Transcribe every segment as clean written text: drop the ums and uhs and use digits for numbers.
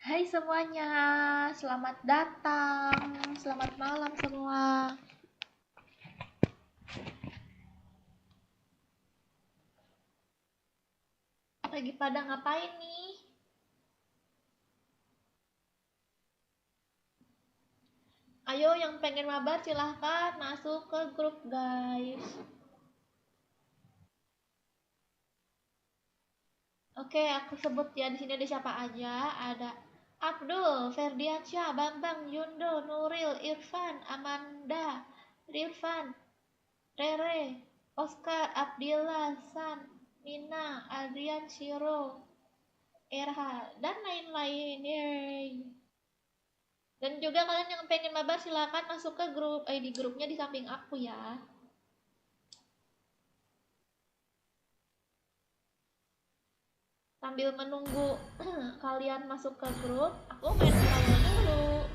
Hai semuanya, selamat datang, selamat malam semua. Lagi pada ngapain nih? Ayo yang pengen mabar silahkan masuk ke grup guys. Oke, aku sebut ya di sini ada siapa aja. Ada Abdul, Ferdiansyah, Bambang, Yundo, Nuril, Irfan, Amanda, Rilfan, Rere, Oscar, Abdillah, San, Mina, Adrian, Shiro, Erha, dan lain-lain. Yeay. Dan juga kalian yang pengen mabar silakan masuk ke grup ID grupnya di samping aku ya. Sambil menunggu kalian masuk ke grup, aku main brawl dulu.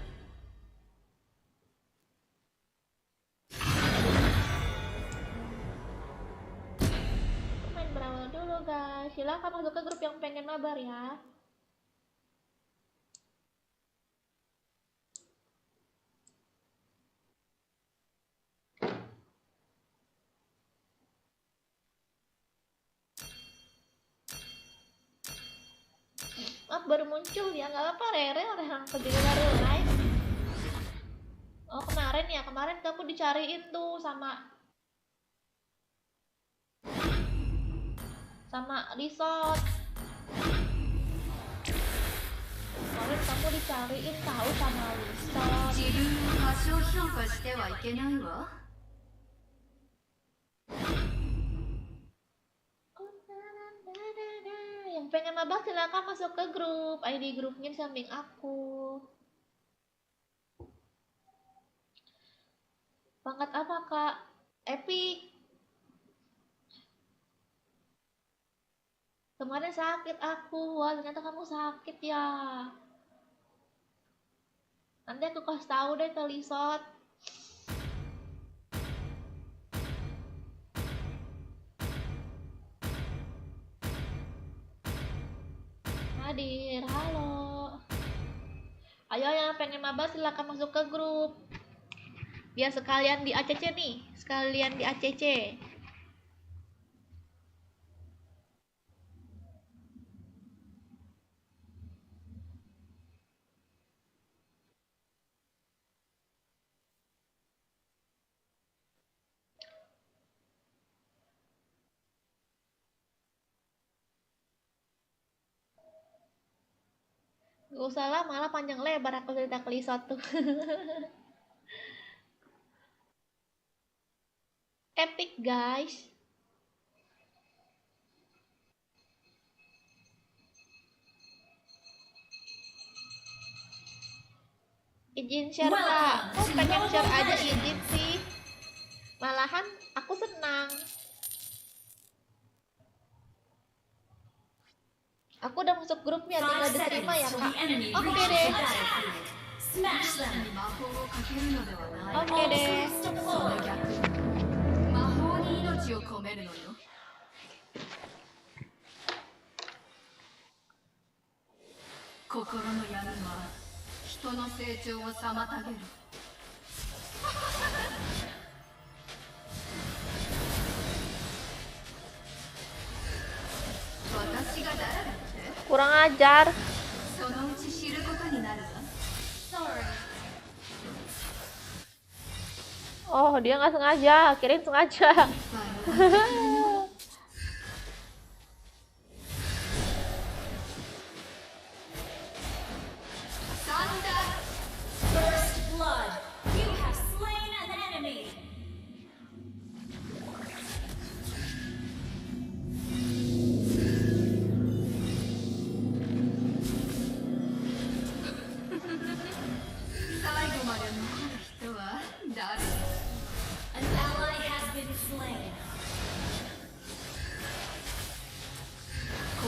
Aku main brawl dulu guys. Silakan masuk ke grup yang pengen mabar ya. Maaf baru muncul ya, nggak apa-apa Rere orang kerja baru live. Oh kemarin ya, kemarin kamu dicariin tuh sama resort. Kemarin kamu dicariin tahu sama resort. Yang pengen mabar silakan masuk ke grup. ID grupnya di samping aku. Pangkat apa kak? Epic. Kemarin sakit aku. Wah ternyata kamu sakit ya. Nanti aku kasih tahu deh ke Lisot. Hadir, halo. Ayo yang pengen mabar silakan masuk ke grup. Biar sekalian di ACC nih, sekalian di ACC. Gak usah lah, malah panjang lebar aku cerita ke Lisot tuh. Epic guys. Izin share kak. Oh pengen share aja izin sih. Malahan aku senang. Aku udah masuk grupnya, tinggal diterima ya kak. Oke deh. Oke deh. 人の成長を妨げる。私が誰だって？ Kurang ajar. そのうち知ることになるわ。Oh, dia nggak sengaja, kirain sengaja. First blood. You have slain an enemy. An ally has been slain.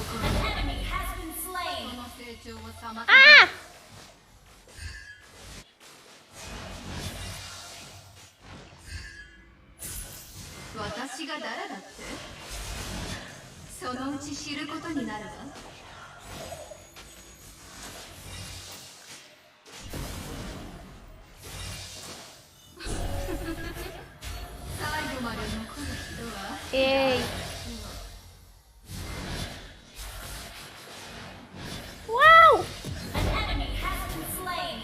An enemy has been slain. Ah! 私が誰だって？そのうち知ることになるわ。最後まで残る人は Yeay. Wow! An enemy has been slain.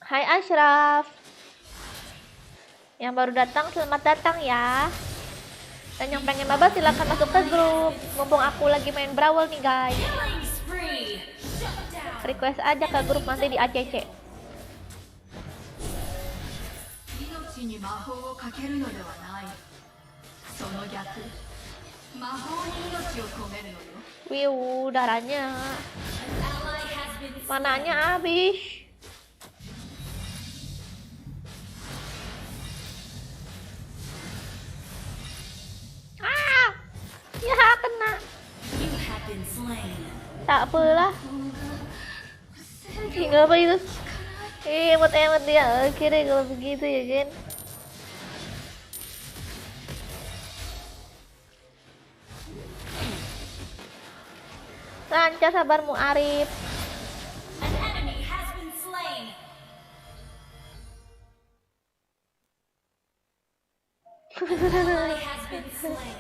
Hai Ashraf. Yang baru datang, selamat datang ya. Dan yang pengen mabar silahkan masuk ke grup. Mumpung aku lagi main Brawl nih guys. Killing spree. Shut down. Request aja ke grup nanti di ACC. 命に魔法をかけるのではない。その逆、魔法に命を込めるのよ。 Wiu, darahnya. An ally has been slain. Mananya habis. Ah! Ya kena. You have been slain. Tak apalah. Ngapa itu? Emot-emot dia. Oke deh kalau begitu ya kan. Lancar sabarmu Arif. An enemy has been slain. An ally has been slain.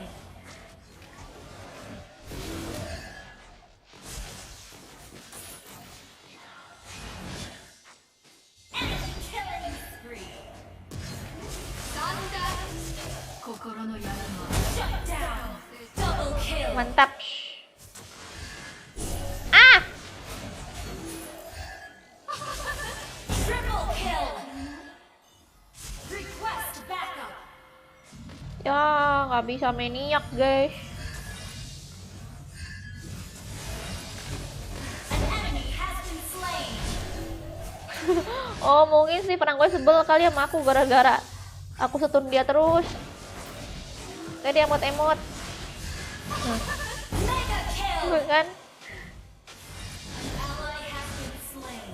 Enemy killing spree. 心の槍は Shut down. Double kill. Mantap. Ah! Triple kill. Request backup. Ya, nggak bisa maniak guys. An enemy has been slain. Oh, mungkin sih perang gue sebel kali sama aku gara-gara aku setun dia terus. Kayak dia emot-emot. Mega kill. Kan? An ally has been slain.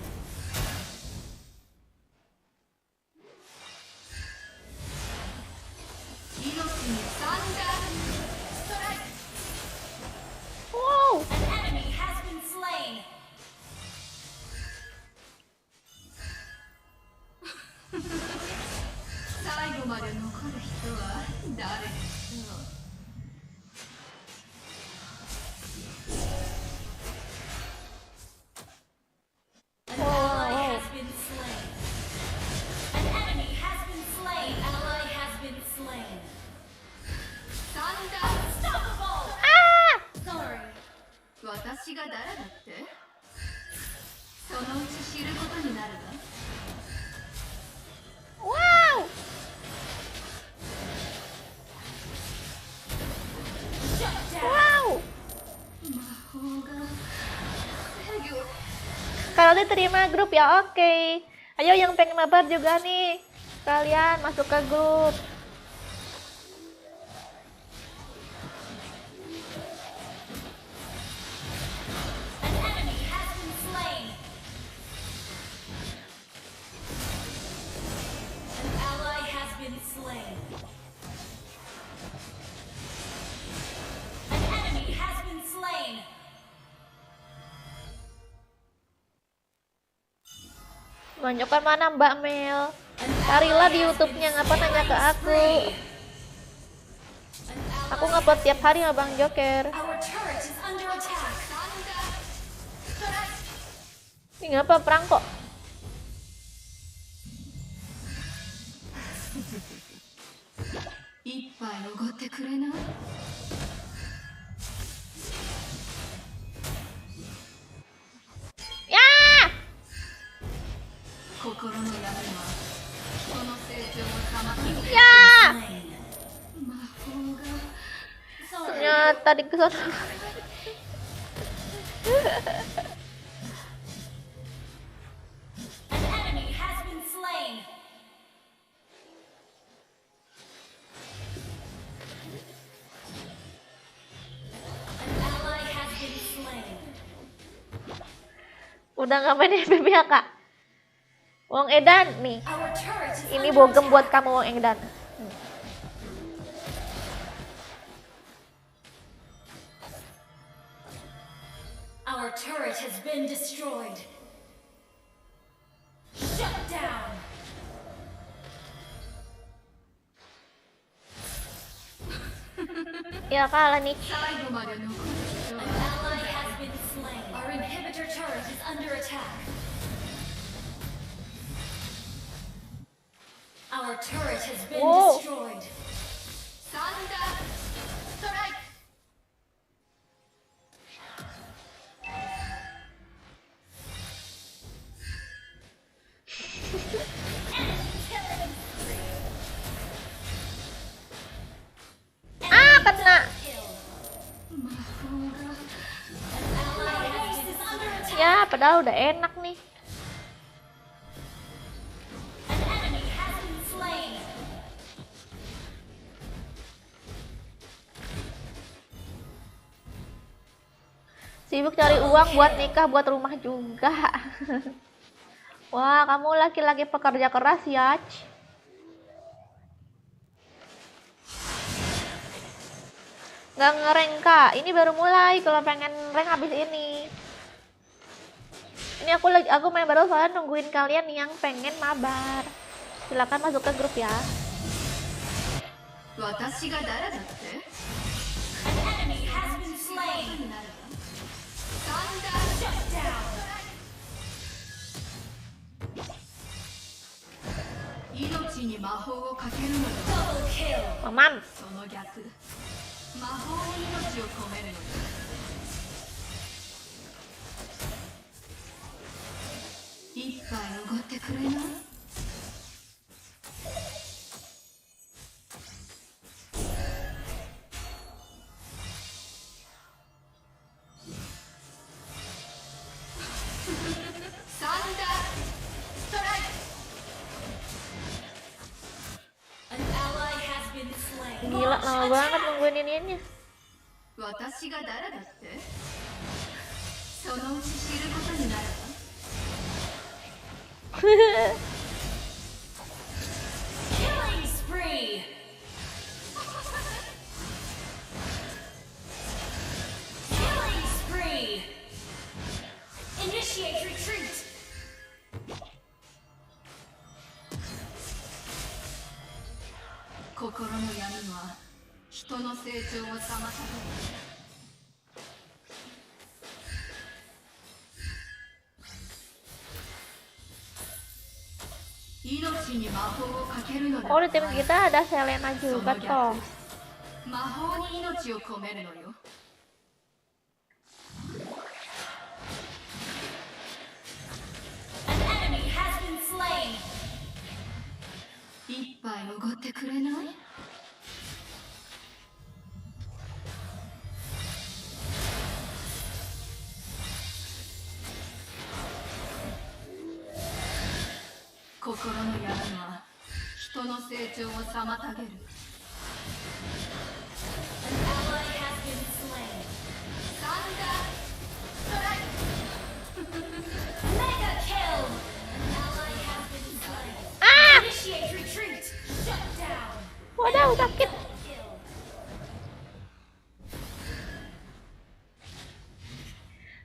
Wow. An enemy has been slain. 最後まで残る人は誰でしょう。 An ally has been slain. An enemy has been slain. Ally has been slain. Unstoppable. Ah! Sorry. 私が誰だって？そのうち知ることになるわ。 Wow. Shut down. Wow. 魔法が制御。 Kalau diterima grup ya oke. Ayo yang pengen mabar juga nih. Kalian masuk ke grup. An enemy has been slain. An ally has been slain. An enemy has been slain. Manjokan mana Mbak Mel? Carilah di YouTube-nya, ngapa nanya ke aku? Aku ngupload tiap hari sama Bang Joker. Our turret is under attack. Ini ngapa perang kok? Ya! Ya! Ternyata di kesana. An enemy has been slain. An ally has been slain. Udah nggak main FPP ya kak? Wong Edan nih. Our turret is Ini under bogem attack. buat kamu Wong Edan. Our turret has been destroyed. Shut down. Ya kalah nih. An Ally has been slain. Our inhibitor turret is under attack. Our turret has been Whoa. destroyed. Ah kena. Ally is under attack. Ya padahal udah enak nih. An enemy has been slain. Sibuk cari uang buat nikah, buat rumah juga. Wah, kamu laki-laki pekerja keras ya. Nggak ngereng kak, ini baru mulai. Kalau pengen rank habis ini. Ini aku main baru soalnya nungguin kalian yang pengen mabar. Silakan masuk ke grup ya. 私が誰だって An enemy has been slain. Shut down. 命に魔法をかけるのでは Double kill. Mamam. その逆魔法に命を込めるのよ一杯おごってくれない An ally has been slain. Gila, lama banget nungguin iniannya. 私が誰だってそのうち知ることになるわ Killing spree. Killing spree. Initiate retreat. 心の闇は人の成長を妨げる命に魔法をかけるので Oh は di tim ない kita ada Selena juga toh. 魔法に命を込めるのよ An enemy has been slain. 一杯おごってくれない 心の闇は人の成長を妨げる An ally has been slain. Mega kill. An ally has been slain. Ah! Initiate retreat. Shut down. Waduh, sakit. Kill.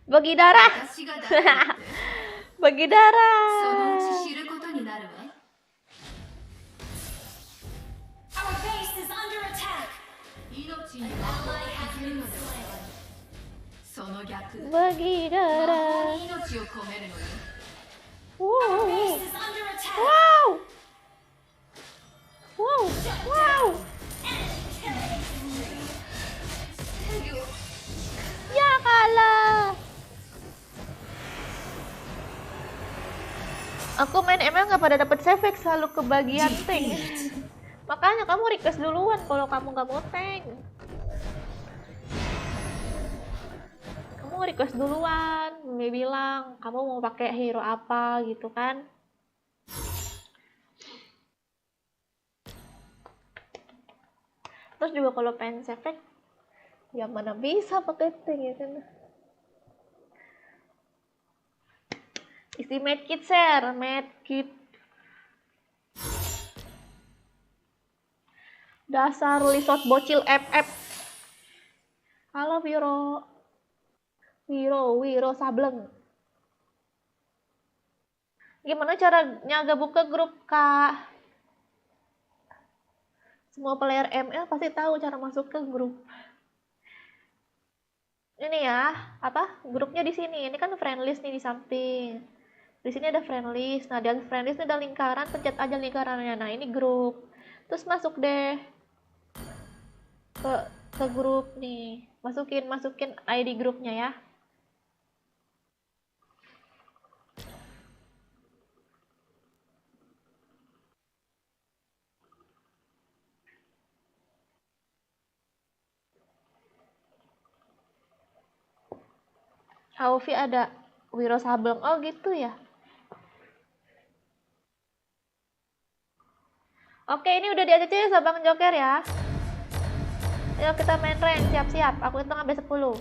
Bagi darah. 私が誰だって Bagi そのう darah. ち知る base is under attack. 命に魔法をかけるのではない。その逆、 Bagi 魔法 darah. に命を込めるのよ。 Wow. Base is under attack. Wow. Wow. Wow. Ya kalah. Aku main ML nggak pada dapet save, selalu kebagian tank. Makanya kamu request duluan kalau kamu nggak mau tank. Kamu request duluan, dia bilang kamu mau pakai hero apa gitu kan. Terus juga kalau pengen save, ya mana bisa pakai tank ya kan. Isi medkit share, medkit. Dasar lisot bocil FF. Halo Wiro. Wiro Sableng. Gimana caranya gabung ke grup, Kak? Semua player ML pasti tahu cara masuk ke grup. Ini ya, apa? Grupnya di sini. Ini kan friend list nih di samping. Di sini ada friend list. Nah, di friend list ini ada lingkaran, pencet aja lingkarannya. Nah, ini grup. Terus masuk deh ke grup nih. Masukin ID grupnya ya. Aufi ada Wiro Sableng. Oh gitu ya. Oke, ini udah di ACC ya Bang Joker ya. Ayo kita main rank, siap-siap. Aku hitung sampai 10. 1,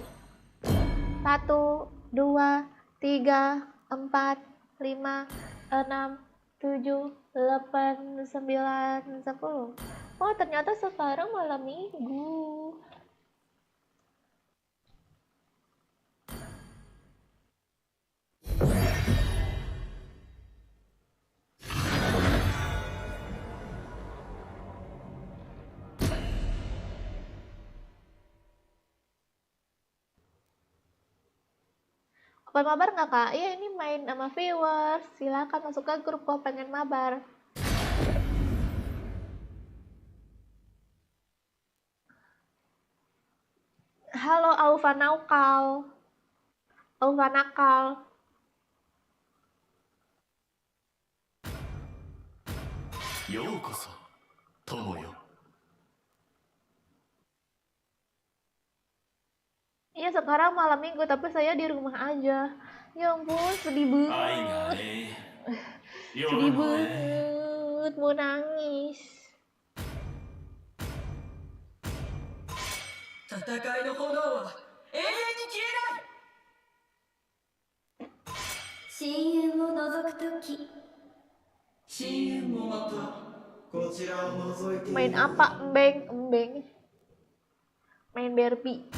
2, 3, 4, 5, 6, 7, 8, 9, 10. Oh, ternyata sekarang malam minggu. Open mabar nggak kak? Iya ini main sama viewers. Silakan masuk ke grup kalau pengen mabar. Halo Aufa Naukal. Aufa Nakal. Yokoso, Tomoyo. Iya sekarang malam minggu tapi saya di rumah aja. Ya ampun sedih banget. Sedih banget, mau nangis. 戦いの炎は永遠に消えない。深淵を覗くとき、深淵もまたこちらを覗いている。 Main apa embeng? Main Barbie.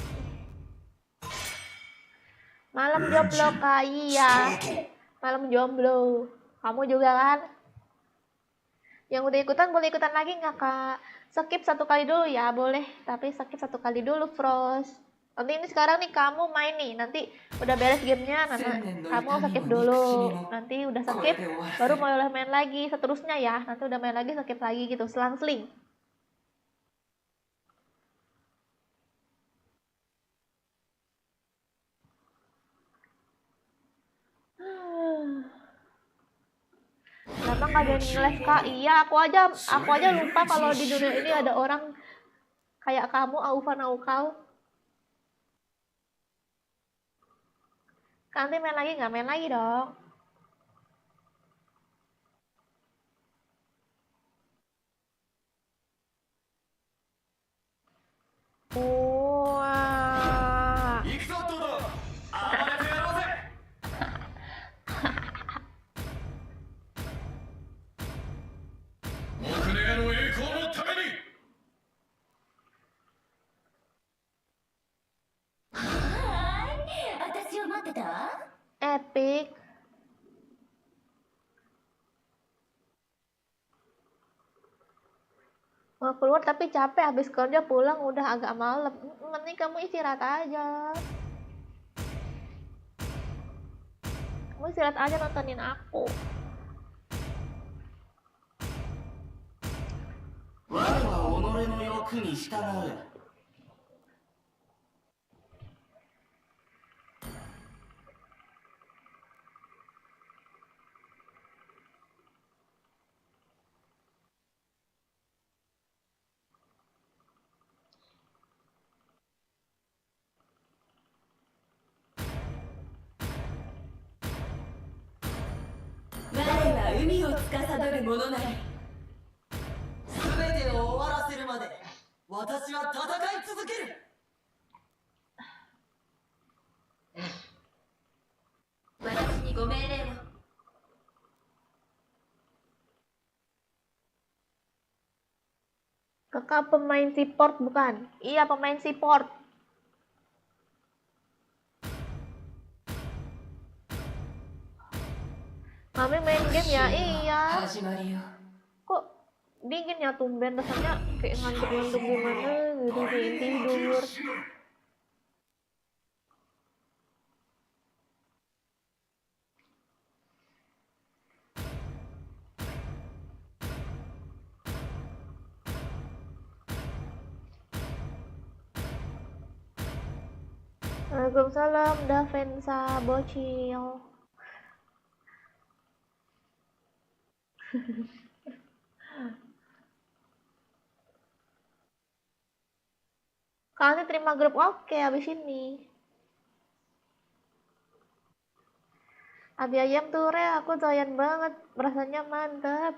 Malam jomblo kak, iya. Malam jomblo. Kamu juga kan? Yang udah ikutan boleh ikutan lagi nggak kak? Skip 1 kali dulu ya, boleh. Tapi skip 1 kali dulu, Frost. Nanti ini sekarang nih kamu main nih. Nanti udah beres gamenya, kamu skip dulu. Nanti udah skip, baru mulai main lagi. Seterusnya ya. Nanti udah main lagi, skip lagi gitu. Selang-seling. Kenapa nggak ada yang nge-live kak? Iya, aku aja lupa kalau di dunia ini ada orang kayak kamu, Aufa Naukal. Nanti main lagi nggak? Main lagi dong. Wah. Epic. Mau keluar tapi capek, habis kerja pulang udah agak malam. Mending kamu istirahat aja. Kamu istirahat aja nontonin aku. 我は己の欲に従う。 我は海を司る者なり。全てを終わらせるまで私は戦い続ける。私にご命令を。 Kakak pemain support bukan? Iya, pemain support. Mami main game ya? Iya. 始まるよ。 Kok dingin ya tumben, rasanya kayak ngantuk-ngantuk gimana gitu, kayak tidur. Waalaikumsalam, Davensa bocil. Kalian terima grup oke abis ini. Abi ayam ture, aku doyan banget, rasanya mantap.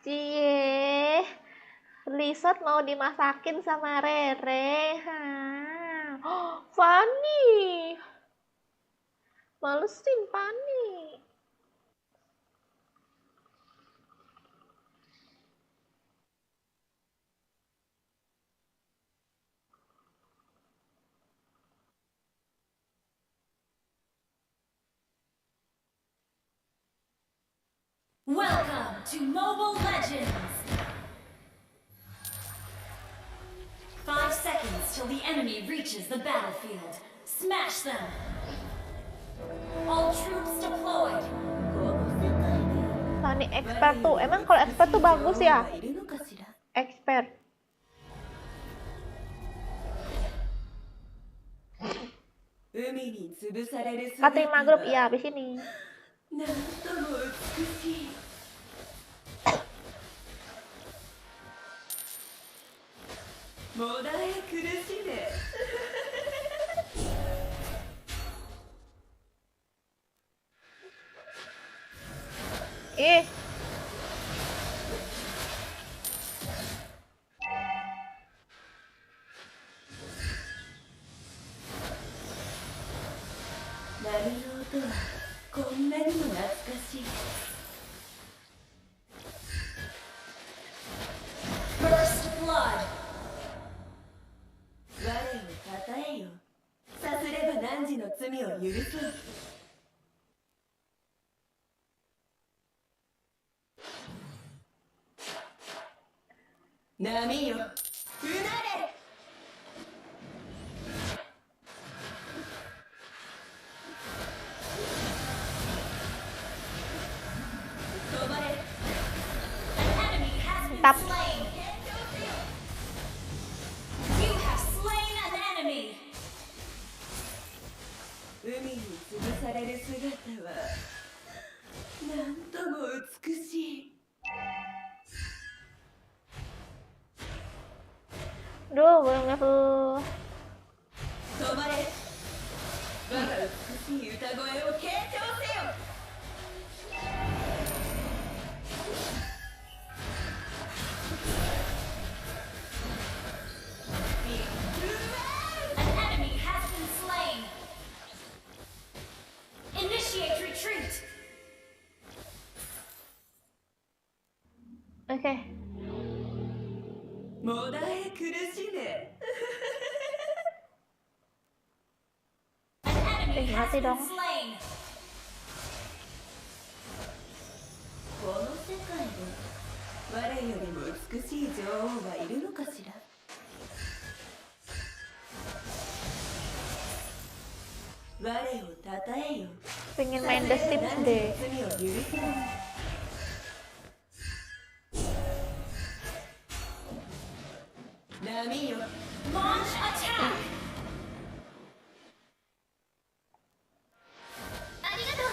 Cie, Lizard mau dimasakin sama Rere. Fanny, malesin Fanny. Welcome to Mobile Legends! 5 seconds till the enemy reaches the battlefield. Smash them! All troops deployed! Fanny expert tuh, emang kalau expert tuh bagus ya? Expert. Kak terima grup, iya abis ini. なんとも美しい。もだえ苦しめ。Ih. First blood. 我をたたえよ。さすれば汝の罪を許そう。波よ、うなれ。止まれ。An enemy has been Tap. slain. You have slain an enemy. 海に潰される姿はなんとも美しい。 Duh, belum level. 止まれ。我が美しい歌声を継承せよ。An enemy has been slain. Initiate retreat. Oke. もだえ苦しめ。An enemy has mati been dong. slain. この世界で我よりも美しい女王がいるのかしら。我をたたえよ。 Pengen main The Sims deh. 罪を許せない。波よ。Launch attack! ありがとう。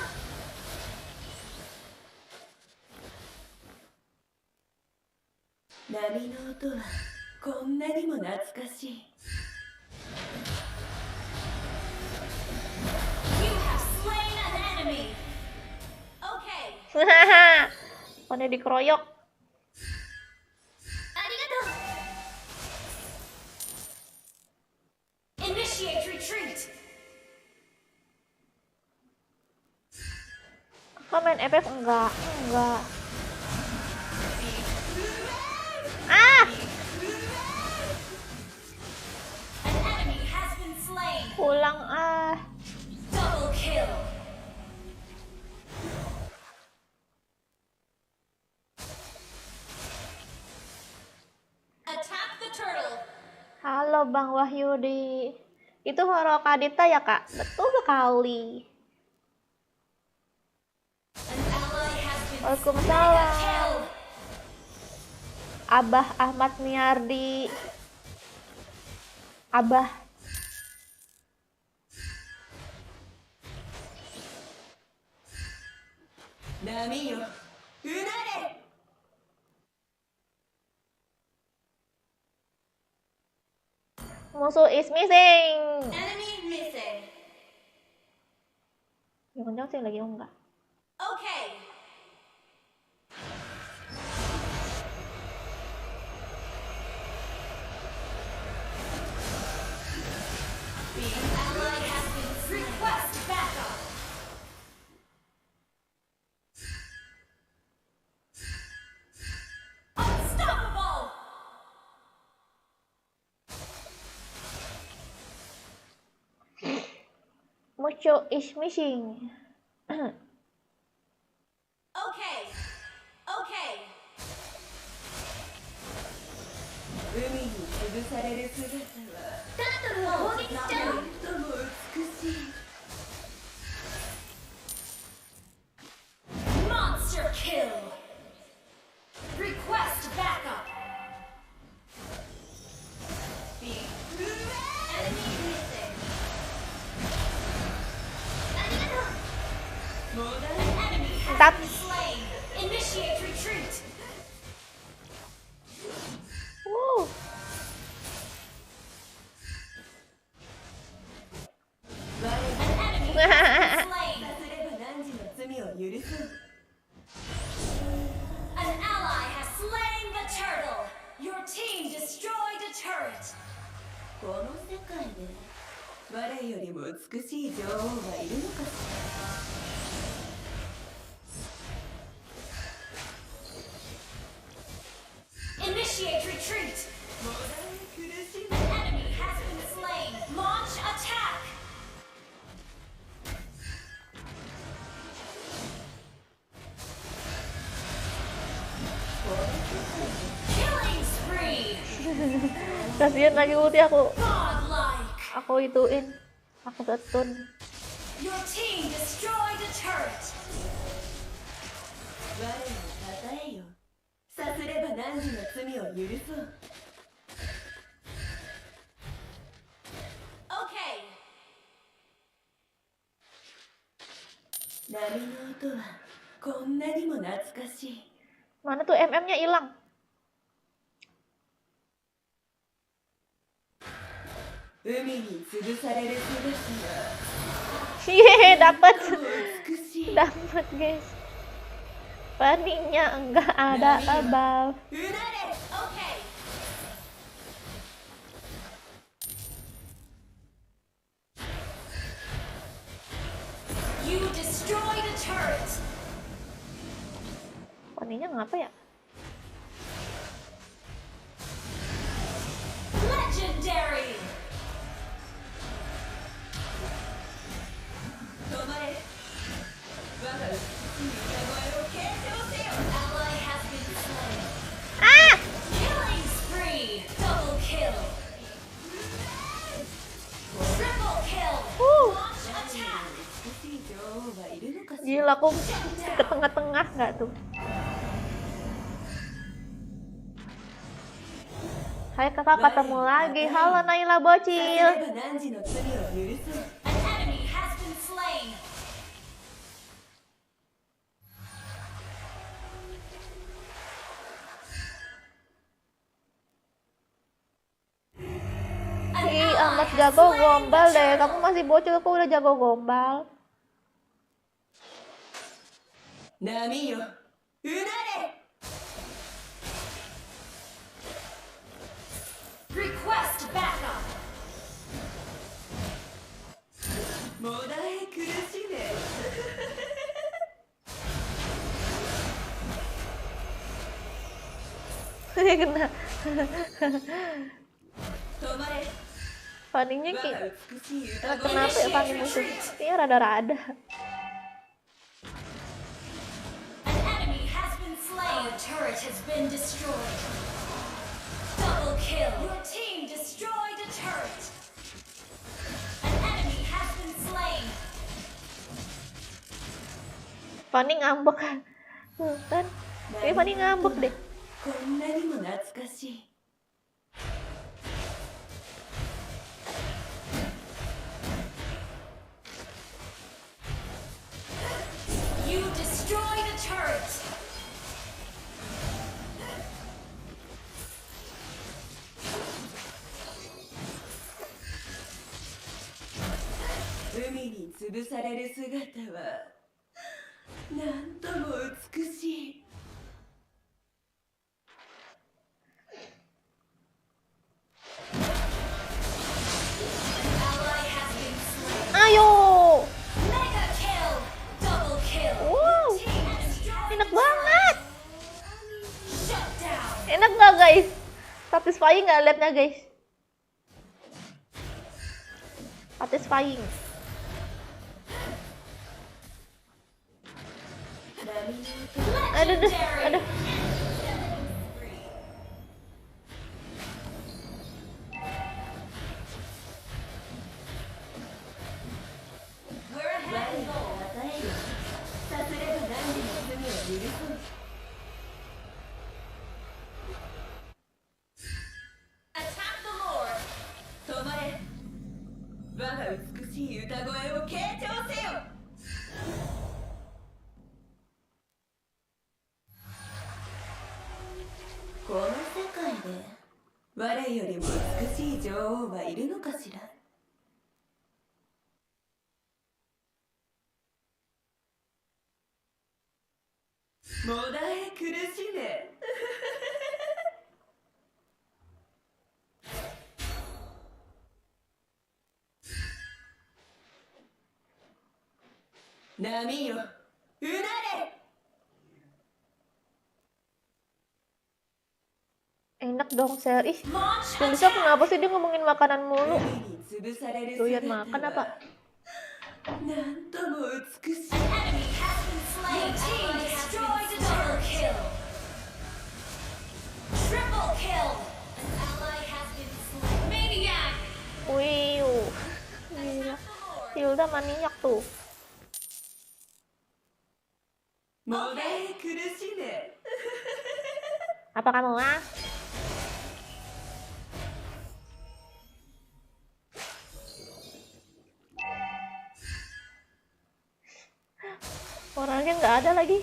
波の音はこんなにも懐かしい。You have slain an enemy. Okay. Pada dikeroyok. ありがとう。Initiate retreat. Kok main FF enggak? Enggak. Ah! An enemy has been slain. Pulang ah. Double kill. Attack the turtle. Halo Bang Wahyudi. Itu Horo Kadita ya, Kak? Betul sekali. An ally has been Waalaikumsalam. kill. Abah Ahmad Miardi. Abah. Nami yo. Unare. Musuh is missing. Enemy missing. Yang kencang sih lagi enggak. Okay. The ally has been request backup. Unstoppable. Mucho is missing. Okay. Okay. 海に潰される姿はタートルを攻撃しちゃう。なんとも美しい。Monster kill. Request backup. Enemy missing. ありがとう。An enemy has Tap. been slain. Initiate retreat. Wuh. An enemy has been slain. An ally has slain the turtle. Your team destroyed a turret. この世界で我よりも美しい女王がいるのかしら。Initiate retreat. An enemy has been slain. Launch attack. Killing spree. Kasihan lagi ulti aku. Godlike. Aku ituin. Aku setun. Your team destroyed a turret. 我をたたえよ。さすれば汝の罪を許そう。Okay. 波の音はこんなにも懐かしい。 Mana tuh MM-nya hilang? 海に潰される姿が Cie, dapat. 美しい。 Dapat, guys. Paninya enggak ada above. うなれ。Okay. You destroyed a turret. Paninya ngapa ya? Legendary. 止まれ。我が美しい歌声を継承せよ。Ally has been slain. Gila, aku ke tengah-tengah nggak tuh? Hai kakak, ketemu lagi. Halo Naila さ bocil. すれば汝の罪を許そう An enemy has been slain. Ih, amat jago gombal deh. Kamu masih bocil, aku udah jago gombal. 波ようなれ Request backup. もだえ苦しめ Kena. 止まれ Fanny-nya 我 kayak が美しい歌声 kenapa ya Fanny musuh? Kayaknya rada-rada. An enemy has been slain. Our turret has been destroyed. Double kill. Your team destroyed a turret. An enemy has been slain. Fanny ngambek. Kan? Kayak Fanny ngambek deh. こんなにも懐かしい You destroyed a turret.「海に潰される姿はなんとも美しい」 Ally has been slain. Ayo. Mega kill. Double kill. Wow. Team destroyed. Enak banget. Shut down. Enak nggak guys? Satisfying nggak liatnya guys? Satisfying. Aduh, aduh, aduh. We're ahead in goal. さすれば何時の罪を許そう Attack the Lord. 止まれ我が美しい歌声を傾聴せよこの世界で我よりも美しい女王はいるのかしらもだえ苦しめ波ようなれ Enak dong share. Ih, Launch Julissa kenapa sih dia ngomongin makanan mulu? 海に潰される Doyan 姿 makan は apa? なんとも美しい enemy has been slain. Your team destroyed a double kill. Triple kill. An ally has been slain. Maniac. Wih, gila. Hilda maniak tuh. もだえ苦しめ Apa kamu ah? Orangnya nggak ada lagi. 止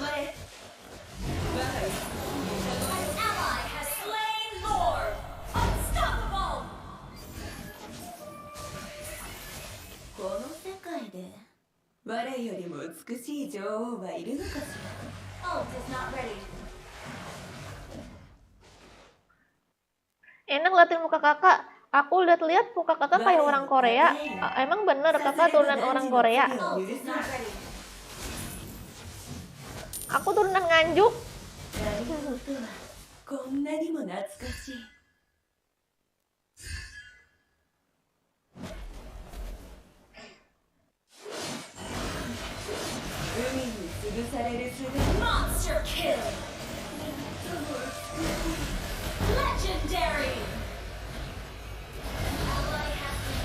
まれ我が An ally has slain Lord. Unstoppable. この世界で我よりも美しい女王はいるのかしら Ult is not ready. Enak liatin muka kakak. Aku lihat-lihat muka kakak kayak orang Korea. Emang bener kakak turunan orang Korea? Ult is not ready. Aku turunan Nganjuk. 何事はこんなにも懐かしい海に潰される姿 Monster kill. Legendary. Ally has been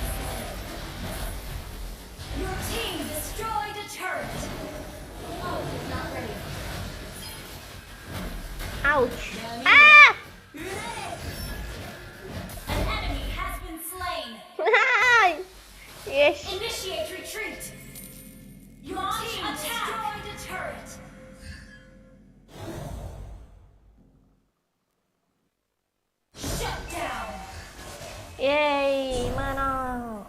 Yeay, menang.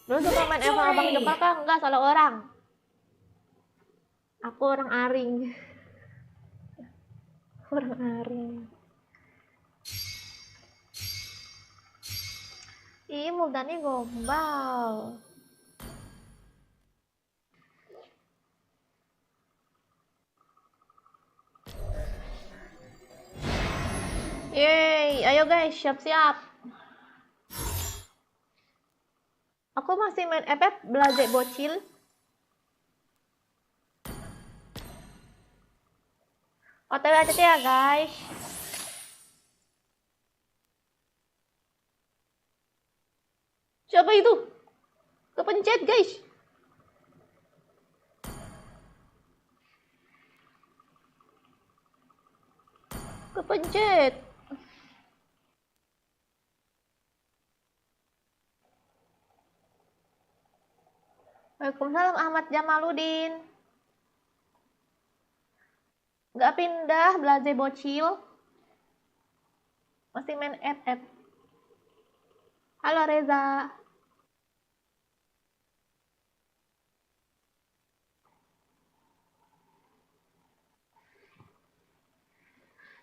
Lu suka main Eva Abang Demak kan? Enggak, salah orang. Aku orang Aring. Orang Aring. Ih, Muldani gombal. Yeay, ayo guys, siap-siap. Aku masih main FF Blaze bocil. OTW ACT ya guys. Siapa itu? Kepencet guys. Kepencet. Waalaikumsalam Ahmad Jamaludin. Nggak pindah Blaze bocil. Masih main FF. Halo Reza.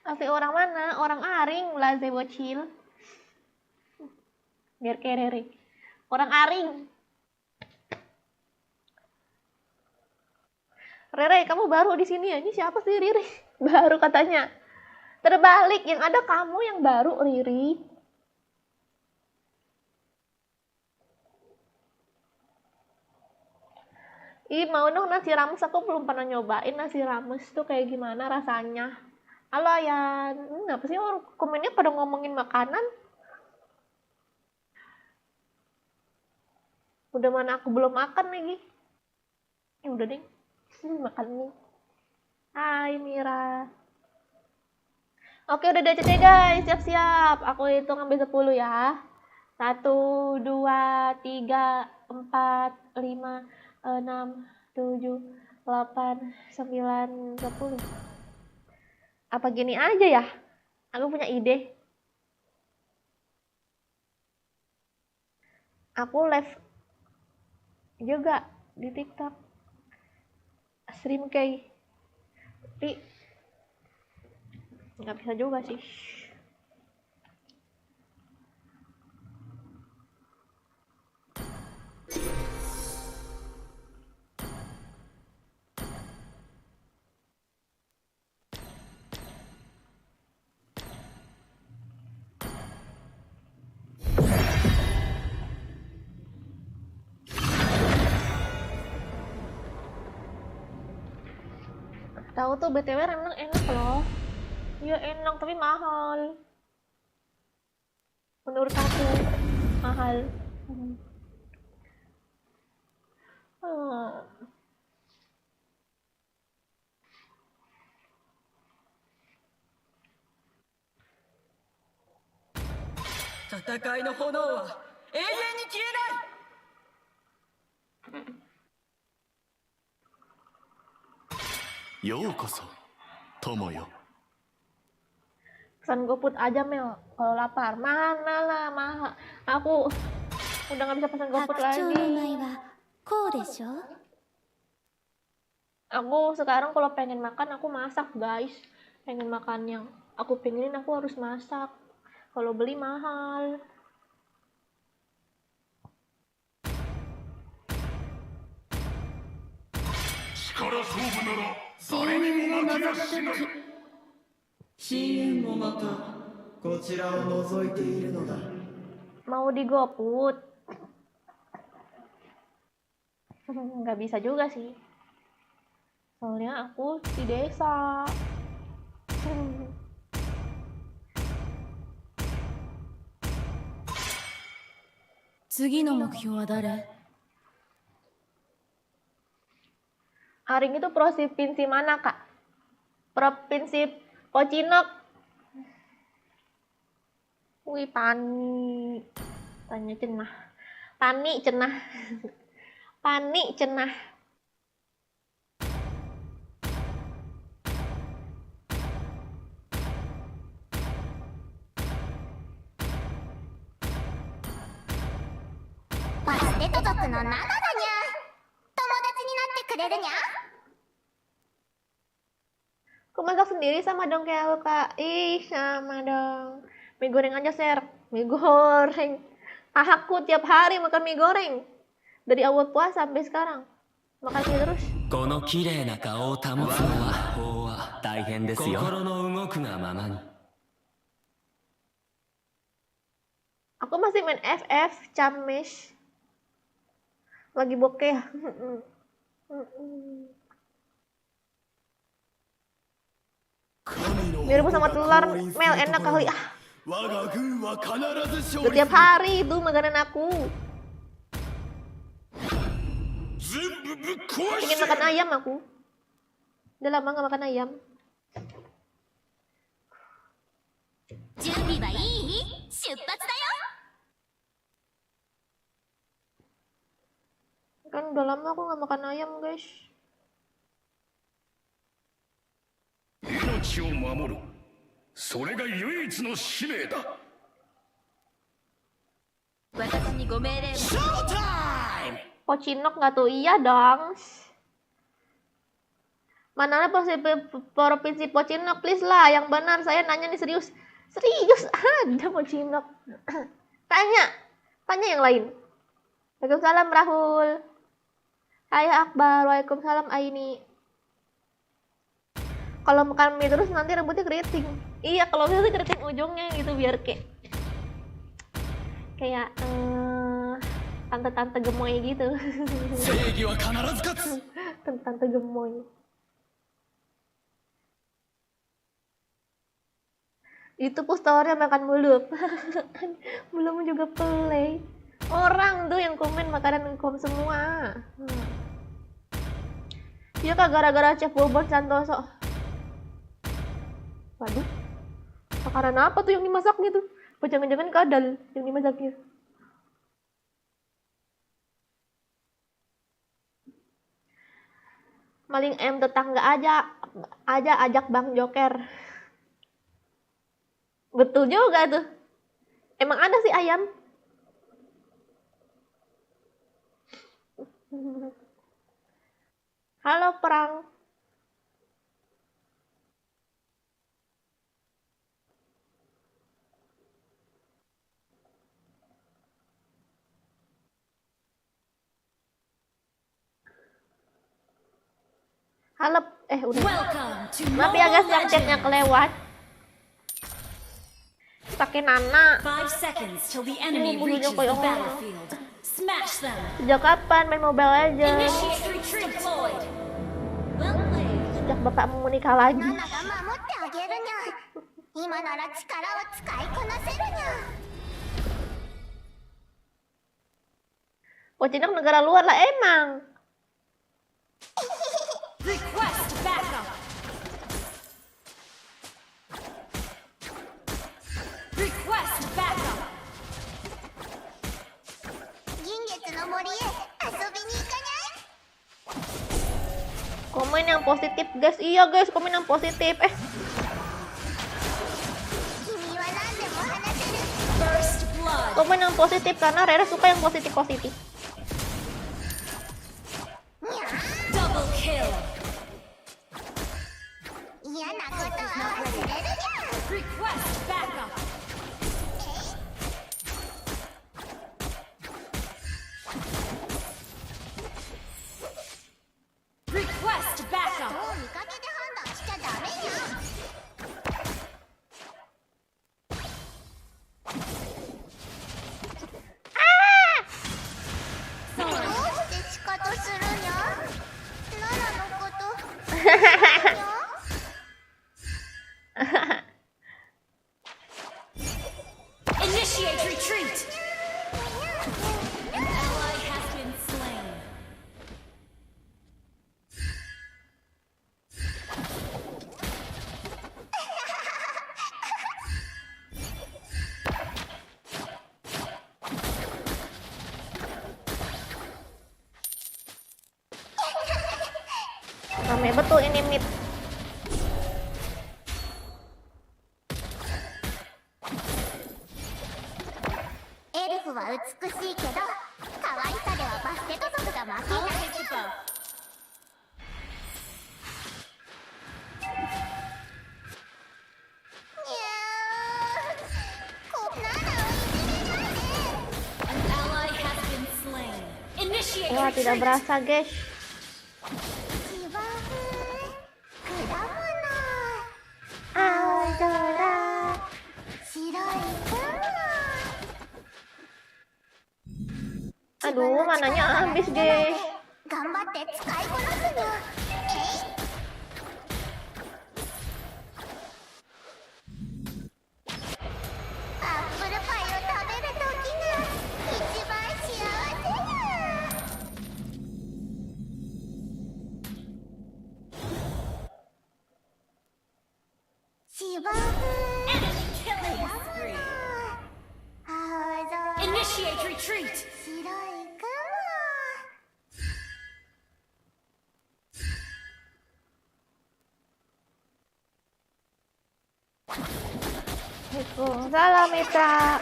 Asli orang mana? Orang Aring, Blaze bocil. Biar kayak Rere. Orang Aring. Rere, kamu baru di sini ya? Ini siapa sih Riri? Baru katanya. Terbalik, yang ada kamu yang baru Riri. Ih, mau dong nasi rames, aku belum pernah nyobain nasi rames tuh kayak gimana rasanya. Halo Ayan, kenapa sih orang komennya pada ngomongin makanan? Udah mana aku belum makan lagi. Udah deh, makan nih. Hai Mira. Oke, udah DCT guys, siap-siap. Aku hitung sampai 10 ya. 1, 2, 3, 4, 5, 6, 7, 8, 9, 10. Apa gini aja ya? Aku punya ide. Aku live juga di TikTok. Stream kayak. Tapi nggak bisa juga sih. Tahu tuh BTW rendang enak loh. Iya enak tapi mahal. Menurut aku mahal. Hmm. 戦いの炎は永遠に消えない。 ようこそ友よ。 Pesan GoFood aja Mel kalau lapar. Mana lah mahal. Aku udah nggak bisa pesan GoFood lagi. Aku sekarang kalau pengen makan aku masak guys. Pengen makan yang aku pengenin aku harus masak. Kalau beli mahal. Mau di GoFood? Nggak bisa juga sih. Soalnya aku di desa. 次の目標は誰? Aring itu provinsi mana kak? Provinsi Kocinok. Wih Pani. Tanya cenah. Pani cenah. Pani cenah. レッド族のナナだにゃ。友達になってくれるにゃ。 Kok masak sendiri sama dong kayak aku, Kak? Ih, sama dong. Mie goreng aja, Ser. Mie goreng. Aku tiap hari makan mie goreng. Dari awal puasa sampai sekarang. Makan mie terus. この綺麗な顔を保つのは法は大変ですよ。心の動くがままに。 Aku masih main FF, Camesh. Lagi bokeh. Mirip sama telur, Mel enak kali. Ah, 我が軍は必ず勝利 tiap hari itu makanan aku. 全部ぶっ壊 Ingin して makan ayam aku. Udah lama gak makan ayam. 準備はいい？出発だよ。 Kan udah lama aku gak makan ayam, guys. 命を守るそれが唯一の使命だ 私にご命令を。 Pocinok nggak tuh? Iya dong. Mana ada provinsi Pocinok, please lah. Yang benar, saya nanya nih serius. Serius ada Pocinok. Tanya yang lain. Waalaikumsalam Rahul. Hai Akbar, waalaikumsalam Aini. Kalau makan mie terus nanti rambutnya keriting. Iya, kalau bisa sih keriting ujungnya gitu biar kayak tante-tante gemoy gitu. 正義は必ず勝つ Tante-tante gemoy. Itu posternya makan mulu. Belum juga play. Orang tuh yang komen makanan kom semua. Iya kak, gara-gara Chef Bobon Santoso. Waduh, makanan apa tuh yang dimasaknya tuh? Apa jangan-jangan kadal yang dimasaknya? Maling ayam tetangga aja ajak Bang Joker. Betul juga tuh. Emang ada sih ayam? Halo Perang. Halo, udah. Welcome to Maaf ya guys, Mobile yang chatnya Legends. kelewat. Pakai Nana. 5 seconds till the enemy Bulunya reaches kayak the orang. battlefield. Smash them. Sejak kapan main Mobile Legends? Initiate retreat deployed. Well played. Sejak bapakmu menikah lagi. ナナが守ってあげるにゃ。今なら力を使いこなせるにゃ。 Pocinok negara luar lah emang. Request backup. Request backup. 銀月の森へ遊びに行かない？ Komen yang positif guys. Iya guys, komen yang positif. 君は何でも話せる。 First blood. Komen yang positif karena Rere suka yang positif-positif. にゃ。 Double kill. 嫌なことは忘れるにゃ。 Request backup. Request ど backup. う見かけで判断しちゃダメにゃ。 どうして仕方するにゃ。ナナのことにゃ。 Initiate retreat. An ally has been slain. Rame betul ini mid. エルフは美しいけど可愛さではバステト族が負け I'll ない take the bow. こんなのいじめないで An ally has been slain. Initiate Wah, tidak retreat. berasa, guys. 芝生果物青空。白い雲 Aduh, mananya habis, guys. 頑張って使いこなすにゃアップルパイを食べるときが一番幸せにゃ芝生 Enemy killing spree. 青空 Initiate retreat. 白い雲 Waalaikumsalam, Mitra.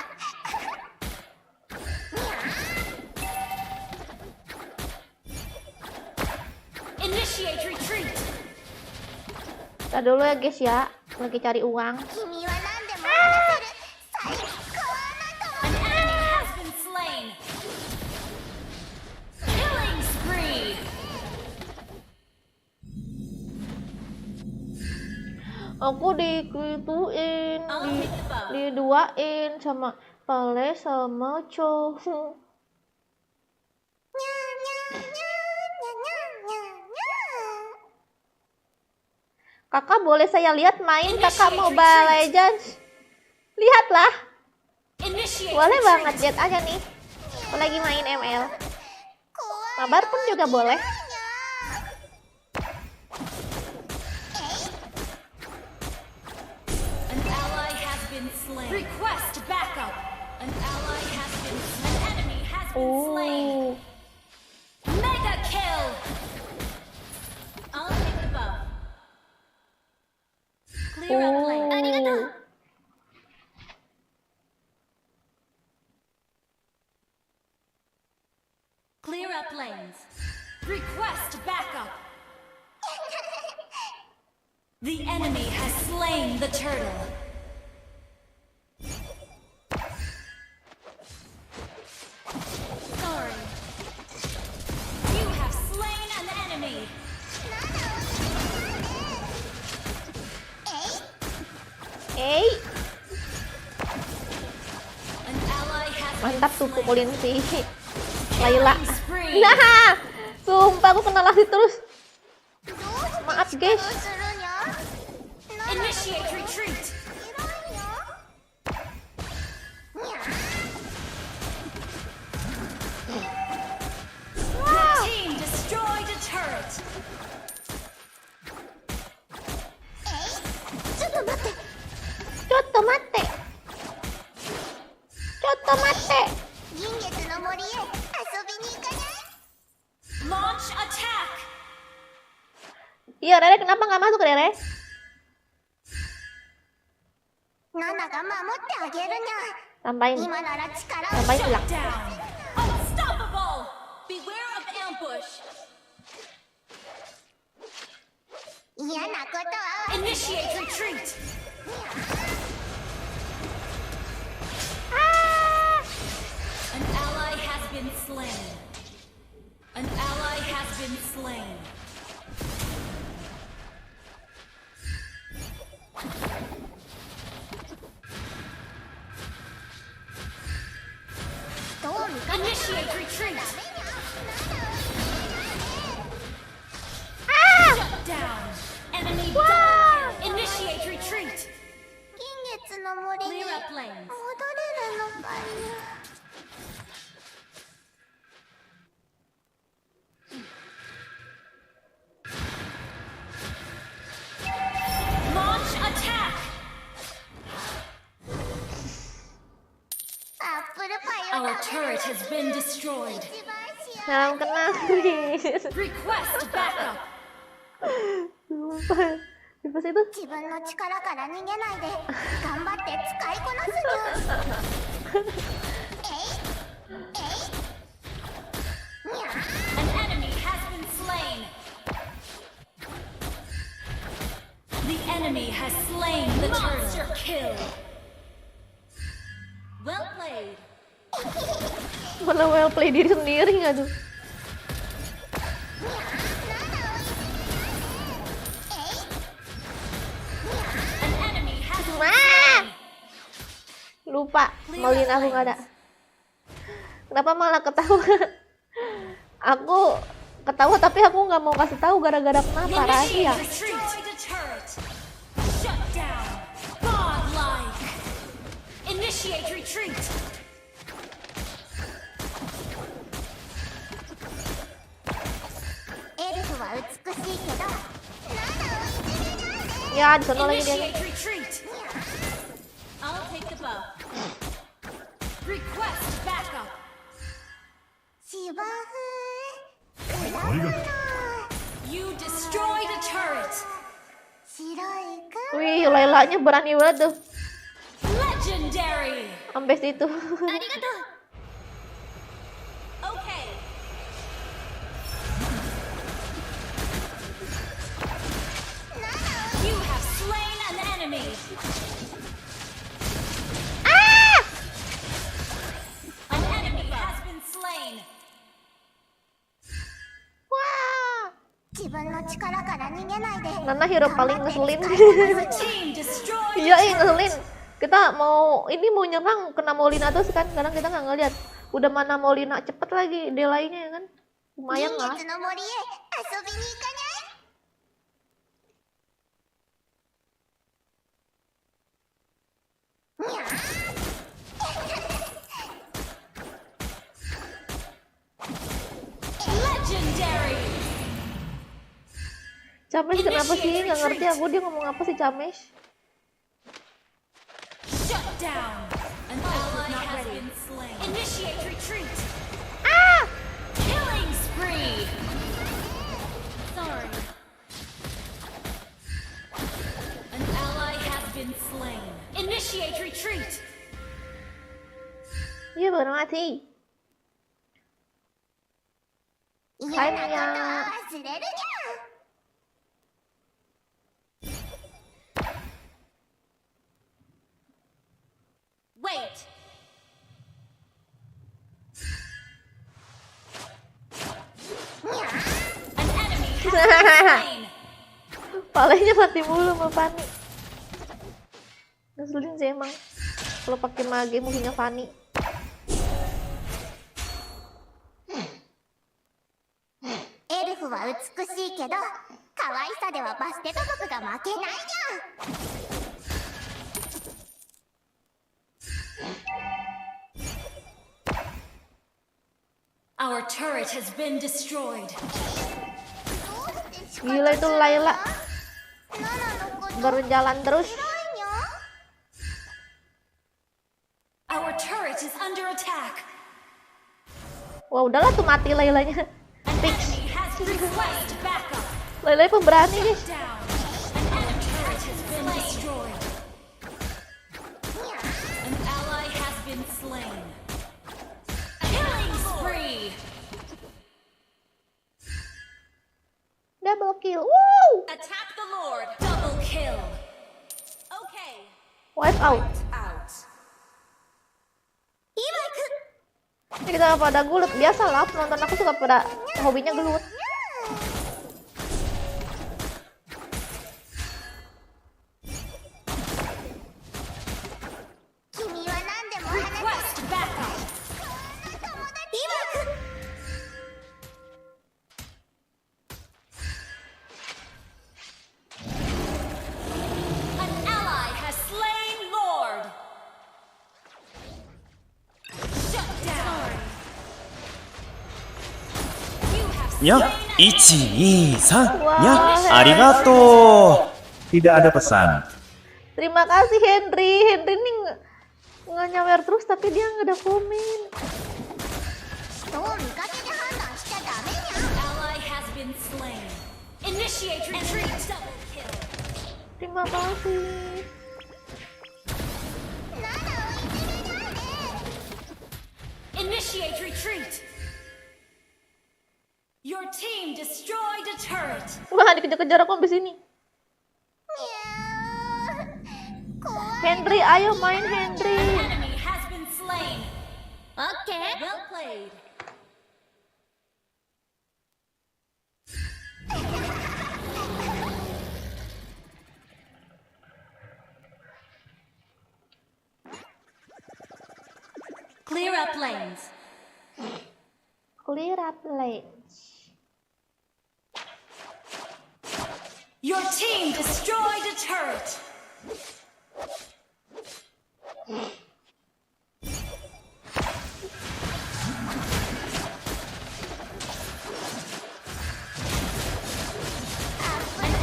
Initiate retreat. Kita dulu ya, guys ya. Lagi cari uang. 君は何でも話せる最高な An 友 enemy has been slain. Killing spree. Aku dikituin, I'll take the bow. diduain sama Pale sama Cho. 達にゃにゃにゃにゃにゃにゃにゃ Kakak boleh saya lihat main Kakak Mobile Legends? Lihatlah. Initiate Boleh retreat. banget, lihat aja nih. Aku lagi main ML. Mabar pun juga boleh. An ally has been slain. Request backup. An ally has been slain. An enemy has been slain. Mega kill. I'll take the bow. Clear up lane. Clear up lanes. Request backup. The enemy has slain the turtle. Sorry. You have slain an enemy. Eh, An ally has mantap tuh been pukulin slain. si Layla. Killing spree. Nah, sumpah aku kena lari terus. どうして Maaf ど guys. うするにゃ Initiate retreat. 広いよにゃ Your team destroyed a turret. ちょっと待って ちょっと待って。ちょっと待って。銀月の森へ遊びに行かない Launch attack. Iya, Rere kenapa nggak masuk, Rere? ナナが守ってあげるに Sampain. ゃ今なら力を Sampain bilang. Down. Unstoppable. Beware of ambush. 嫌なことは Initiate retreat. An ally has been slain. An ally has been slain. Initiate retreat. Shut down. Enemy double kill. Initiate retreat. 銀月の森に Clear 戻 up lanes. れるのかにゃ Launch attack. アップルパイを Our 食べる turret has been destroyed. 一番幸 Salam kenal, guys. Request backup. Sumpah. Di pas itu 自分の力から逃げないで頑張って使いこなすにゃえいえい enemy has slain the monster kill. Well played. Malah well play diri sendiri nggak tuh? An enemy has Wah! Lupa, Molina aku nggak ada. Kenapa malah ketawa? Aku ketawa tapi aku nggak mau kasih tahu gara-gara kenapa rahasia. destroyed a turret. Shut down. Godlike. Initiate retreat. Ya, di sana lagi dia. Initiate retreat. I'll take the bow. Request backup. You destroyed a turret. Wih, Lailanya berani banget tuh. Legendary. Sampai situ. Okay. You have slain an enemy. An enemy has been slain. Wah. 自分の力から逃げないで Nana hero paling ngeselin. Your team destroyed. Iya, ngeselin. Kita mau nyerang kena Molina terus kan, kadang kita nggak ngeliat. Udah mana Molina cepet lagi delay-nya ya kan, lumayan lah. 月の森へ遊びに行かない Legendary. Camesh kenapa sih? Nggak ngerti aku dia ngomong apa sih Camesh? Shut down. An ally has been slain. Initiate retreat. Killing spree. Sorry. An ally has been slain. Initiate retreat. Iya baru mati. 嫌はいなことを忘れるにゃ Wait. An enemy has been slain. Palanya mati mulu sama Fanny. Ngeselin sih emang. Kalau pakai mage musuhnya Fanny. エルフは美しいけど可愛さではバステト族が負けないにゃ Our turret has been destroyed. Gila itu Layla ナナのこと baru jalan terus. 嫌いにゃ Our turret is under attack. Wah udahlah tuh mati Laylanya. An enemy has request backup. Laylanya pemberani guys. Down. An enemy turret has been destroyed. An ally has been slain. Killing spree. Double kill. Woo! Attack the Lord. Double kill. Okay. Wipe out. Out. 今行く Ini kita pada gulut biasa lah. Penonton aku suka pada hobinya gelut. Kimi wa nande mo hana Request backup. 今行く An ally has slain Lord. Shut down. You have にゃ slain an 123 Wah, にゃありがとう Tidak ada pesan. Terima kasih Henry. Henry nih nggak nyawer terus tapi dia nggak ada komen. 人を見かけで判断しちゃダメにゃ ally has been slain. Initiate retreat. Double kill. Terima kasih. ナナをいじめないで Initiate retreat. Your team destroyed a turret. Wah dikejar-kejar aku sampai sini. にゃ Henry, ayo main Henry. Enemy has been slain. Oke. Well played. Clear up lanes. Clear up lanes. Your team destroyed a turret. An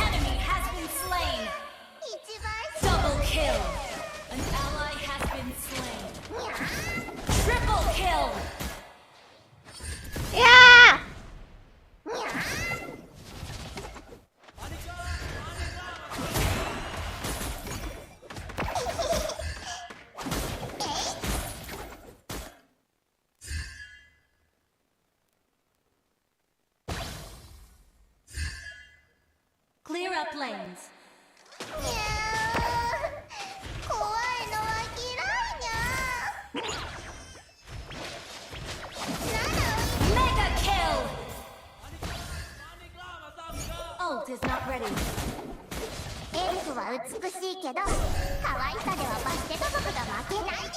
enemy has been slain. 一番 Double kill. An ally has been slain. Triple kill. Ya. Clear up lanes. 怖いのは嫌いにゃ。Mega kill. Ult is not ready. エルフは美しいけど可愛さではバスケット族が負けないにゃ。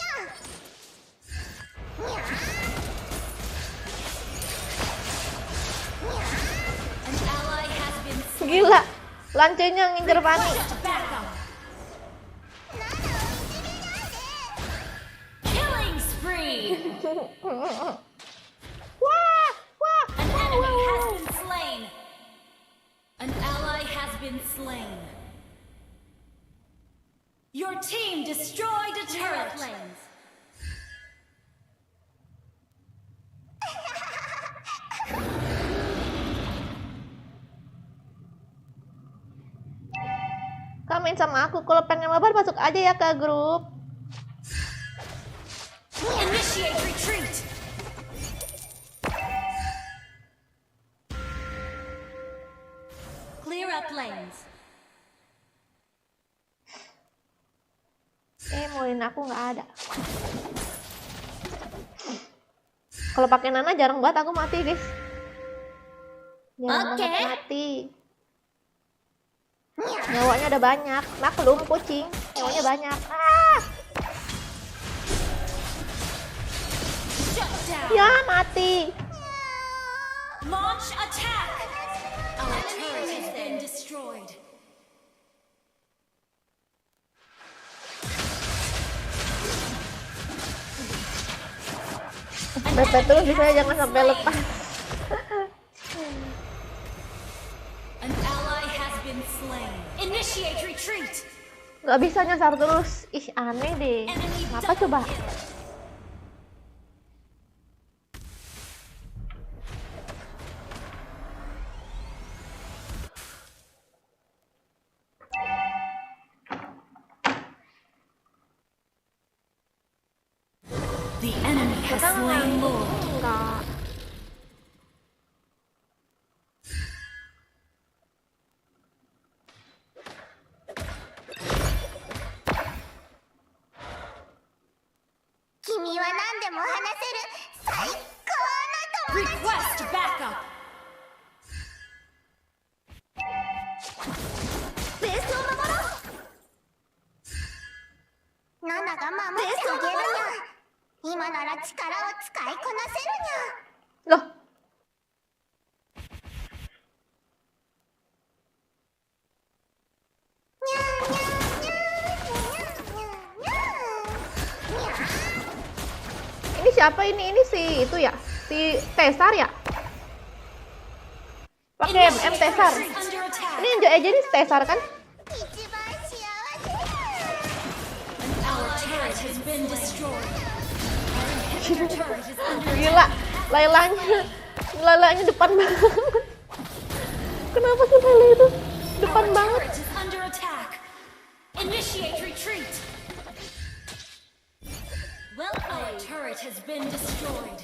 An ally has been slain. Gila. Lancenya ngincer Fanny. Backup. Killing spree. Wah, wah. An enemy has been slain. An ally has been slain. Your team destroyed a turret. Kamu main sama aku. Kalau pengen mabar masuk aja ya ke grup. Initiate retreat. Clear up lanes. Moin aku nggak ada. Kalau pakai Nana jarang banget aku mati, guys. Jarang banget mati. Nyawanya ada banyak. Maklum kucing. Nyawanya banyak. Ah! Shut down. Ya mati. Launch attack. Our turret has been destroyed. Bete terus bisa jangan sampai lepas. An ally has been slain. Initiate retreat. Gak bisa nyasar terus. Ih aneh deh. Enemy Apa coba? double kill. The enemy has slain Lord. Enggak. Kimi wa nande mo hanaseru saikou no tomodachi. Request backup. ベースを守ろう。ナナが守ってあげるにゃ。今なら力を使いこなせるにゃ。 Loh. Ini siapa ini? Ini si itu ya? Si Tesar ya? Pakai M Tesar. Under attack. Ini yang aja ini Tesar kan? 一番幸せ。 Our turret has been destroyed. Our turret is under Gila, Lailanya depan banget. Kenapa sih Laila itu depan Our banget? turret is under attack. Initiate retreat. Well, our turret has been destroyed.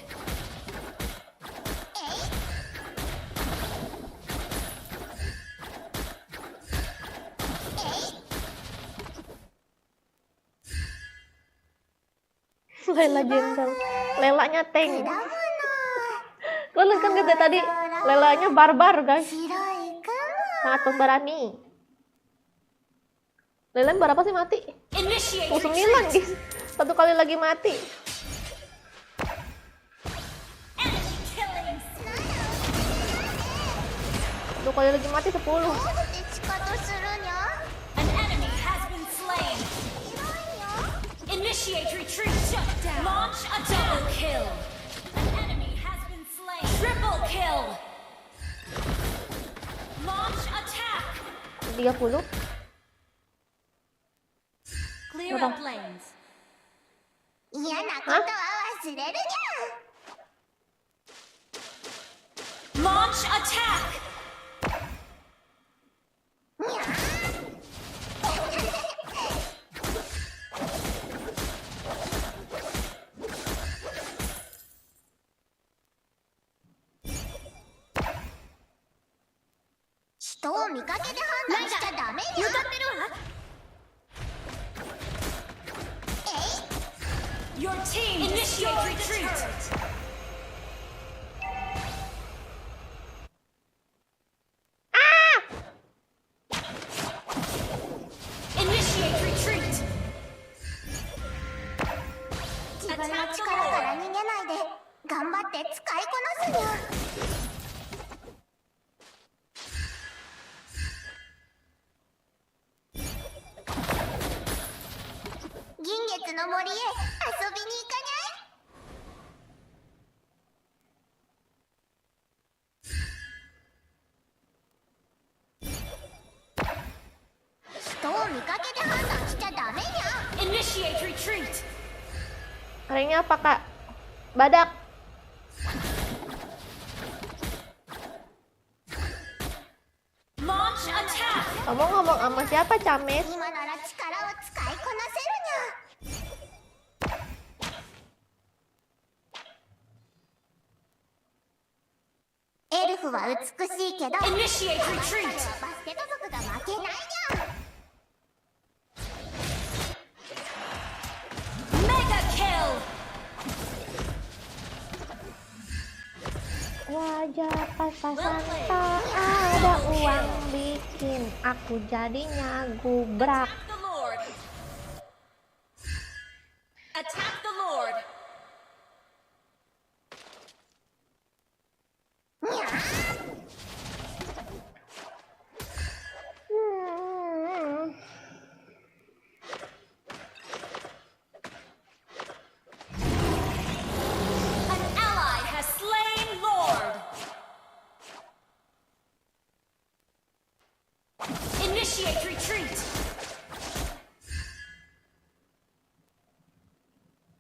Layla Jentel. Lelanya tank. Kalian kan kata tadi Lelanya barbar guys. 白い雲 Sangat pemberani. Lela berapa sih mati? Initiate 9 retreat. guys. Satu kali lagi mati. Enemy killing. Satu kali lagi mati 10. どうして地下とするにゃ An enemy has been slain. 広いよ Initiate retreat. Shut down. Launch a double kill. An enemy has been slain. Triple kill. Launch attack. 30. Clear up lanes. 嫌なことは忘れるにゃ Launch attack. 人を見かけで判断しちゃダメにゃ Your team initiate retreat. Initiate retreat. 自分の力から逃げないで頑張って使いこなすにゃ銀月の森へ遊びに行かにゃい人を見かけで判断しちゃダメにゃ Initiate retreat. Hari ini apa kak? Badak. Launch attack. Kamu ngomong sama siapa Cames? 今なら力を使いこなせるにゃエルフは美しいけど Initiate retreat. バステト族が負けないにゃ Mega kill. Wajah pas-pasan tak ada uang bikin aku jadinya gubrak. The Lord. Attack the Lord. An ally has slain Lord. Initiate retreat.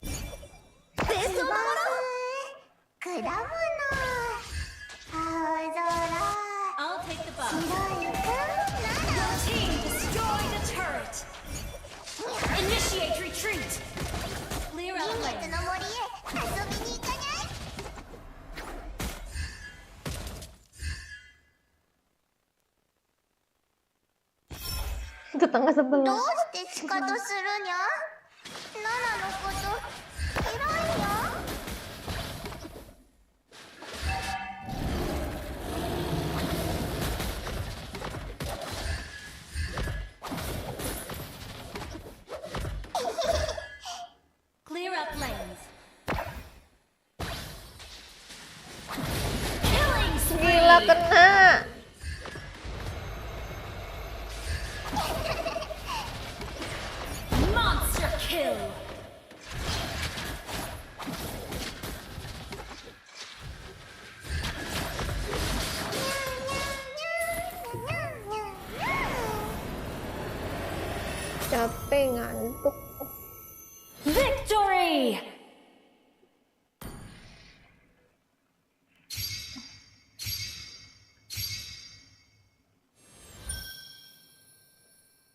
ベスト果物青空 I'll take the 白 buff. い雲 Your team destroyed a turret. Initiate retreat. Clear out 銀 lanes. 月の森へ遊びに行かにゃい Tetangga ど sebelah. うしてシカトするにゃナナのこと嫌いにゃ Clear up lanes. Killing Gila spree. kena. Monster kill. Capek ngantuk. Victory.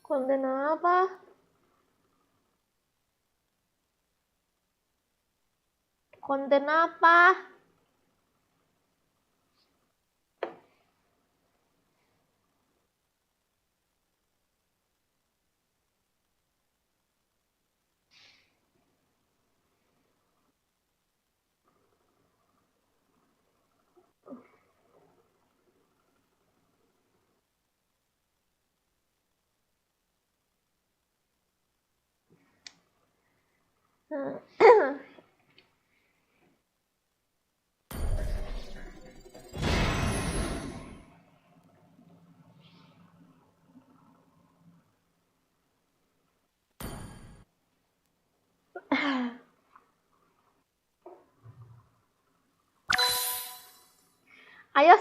Konten apa? Konten apa? Ayo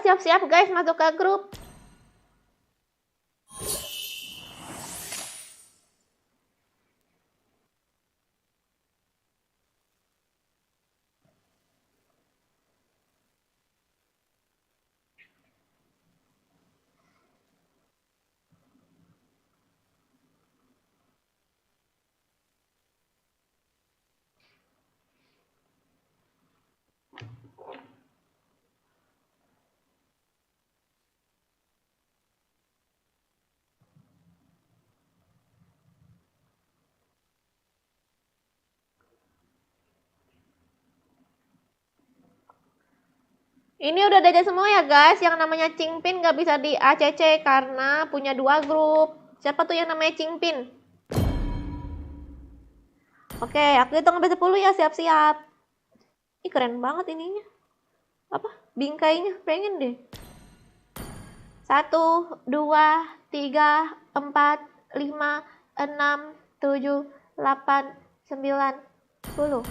siap-siap guys masuk ke grup. Ini udah ada semua ya guys, yang namanya Cingpin gak bisa di ACC karena punya 2 grup. Siapa tuh yang namanya Cingpin? Oke, aku hitung sampai 10 ya, siap-siap. Ih keren banget ininya. Apa? Bingkainya, pengen deh. 1, 2, 3, 4, 5, 6, 7, 8, 9, 10.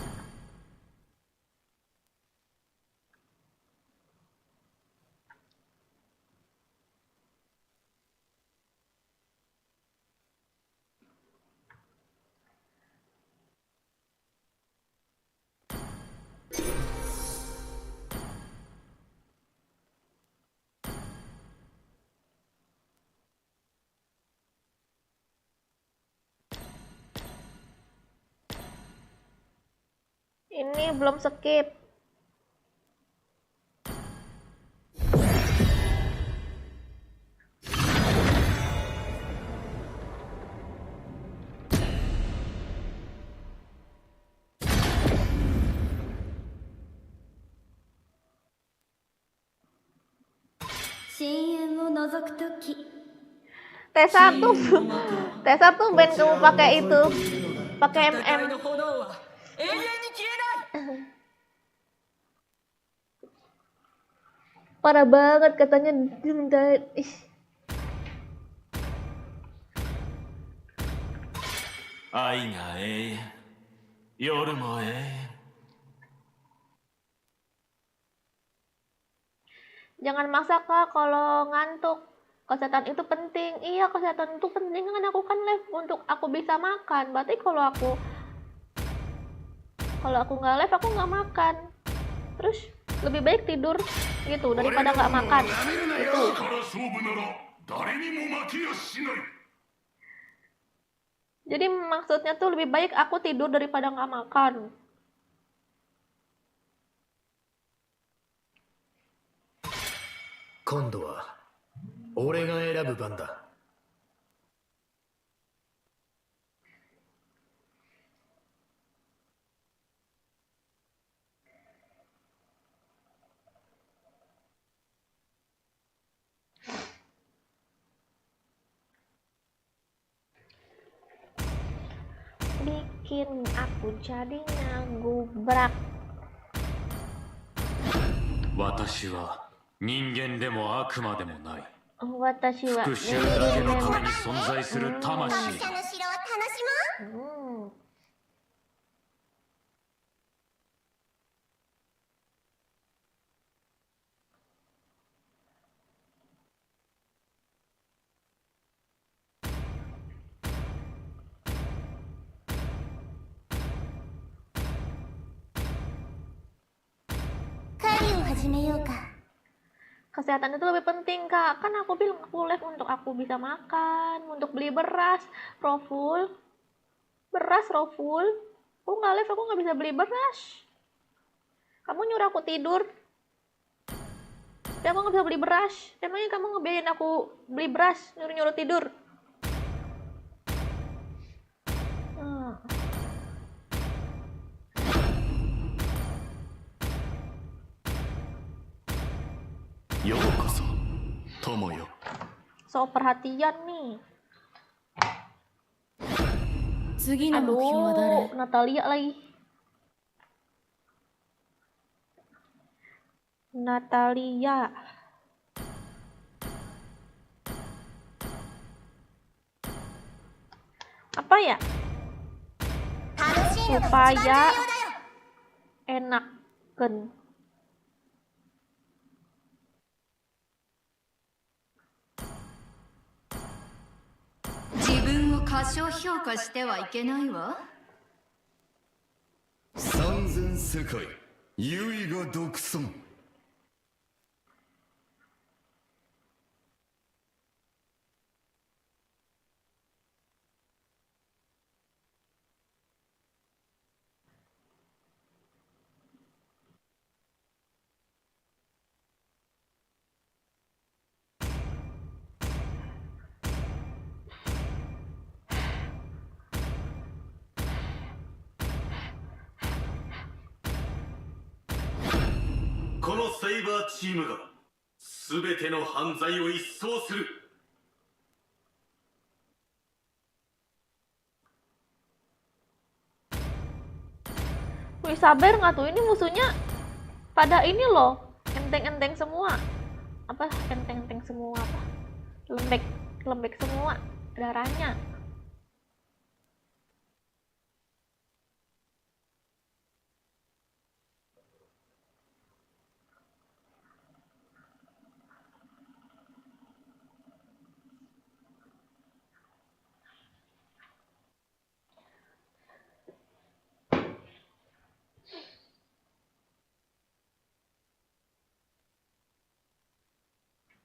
Ini belum skip. T1 T1 band kamu pakai itu, pakai MM. Parah banget katanya. Ih. Jangan maksa kak kalau ngantuk. Kesehatan itu penting. Iya, kesehatan itu penting kan, aku kan live untuk aku bisa makan. Berarti kalau aku nggak live aku nggak makan. Terus lebih baik tidur gitu daripada nggak makan. Itu. Jadi maksudnya tuh lebih baik aku tidur daripada nggak makan. Bikin aku jadi ngagubrak. 私は人間でも悪魔でもない。私は復讐だけのために存在する魂。勇者の城を楽しもう。狩りを始めようか。 Kesehatan itu lebih penting kak, kan aku bilang aku live untuk aku bisa makan, untuk beli beras raw full. Aku nggak live, aku nggak bisa beli beras. Kamu nyuruh aku tidur, tapi aku nggak bisa beli beras. Emangnya kamu ngebiayain aku beli beras, nyuruh tidur? So perhatian nih. Aduh, Natalia lagi. Natalia. Apa ya? 楽しいのが一番重要 Supaya だよ enaken. 自分を過小評価してはいけないわ。三千世界唯我独尊。このセイバーチームが全ての犯罪を一掃する。 Wih, sabar nggak tuh? Ini musuhnya pada ini loh, enteng-enteng semua. Apa enteng-enteng semua apa? Lembek semua darahnya.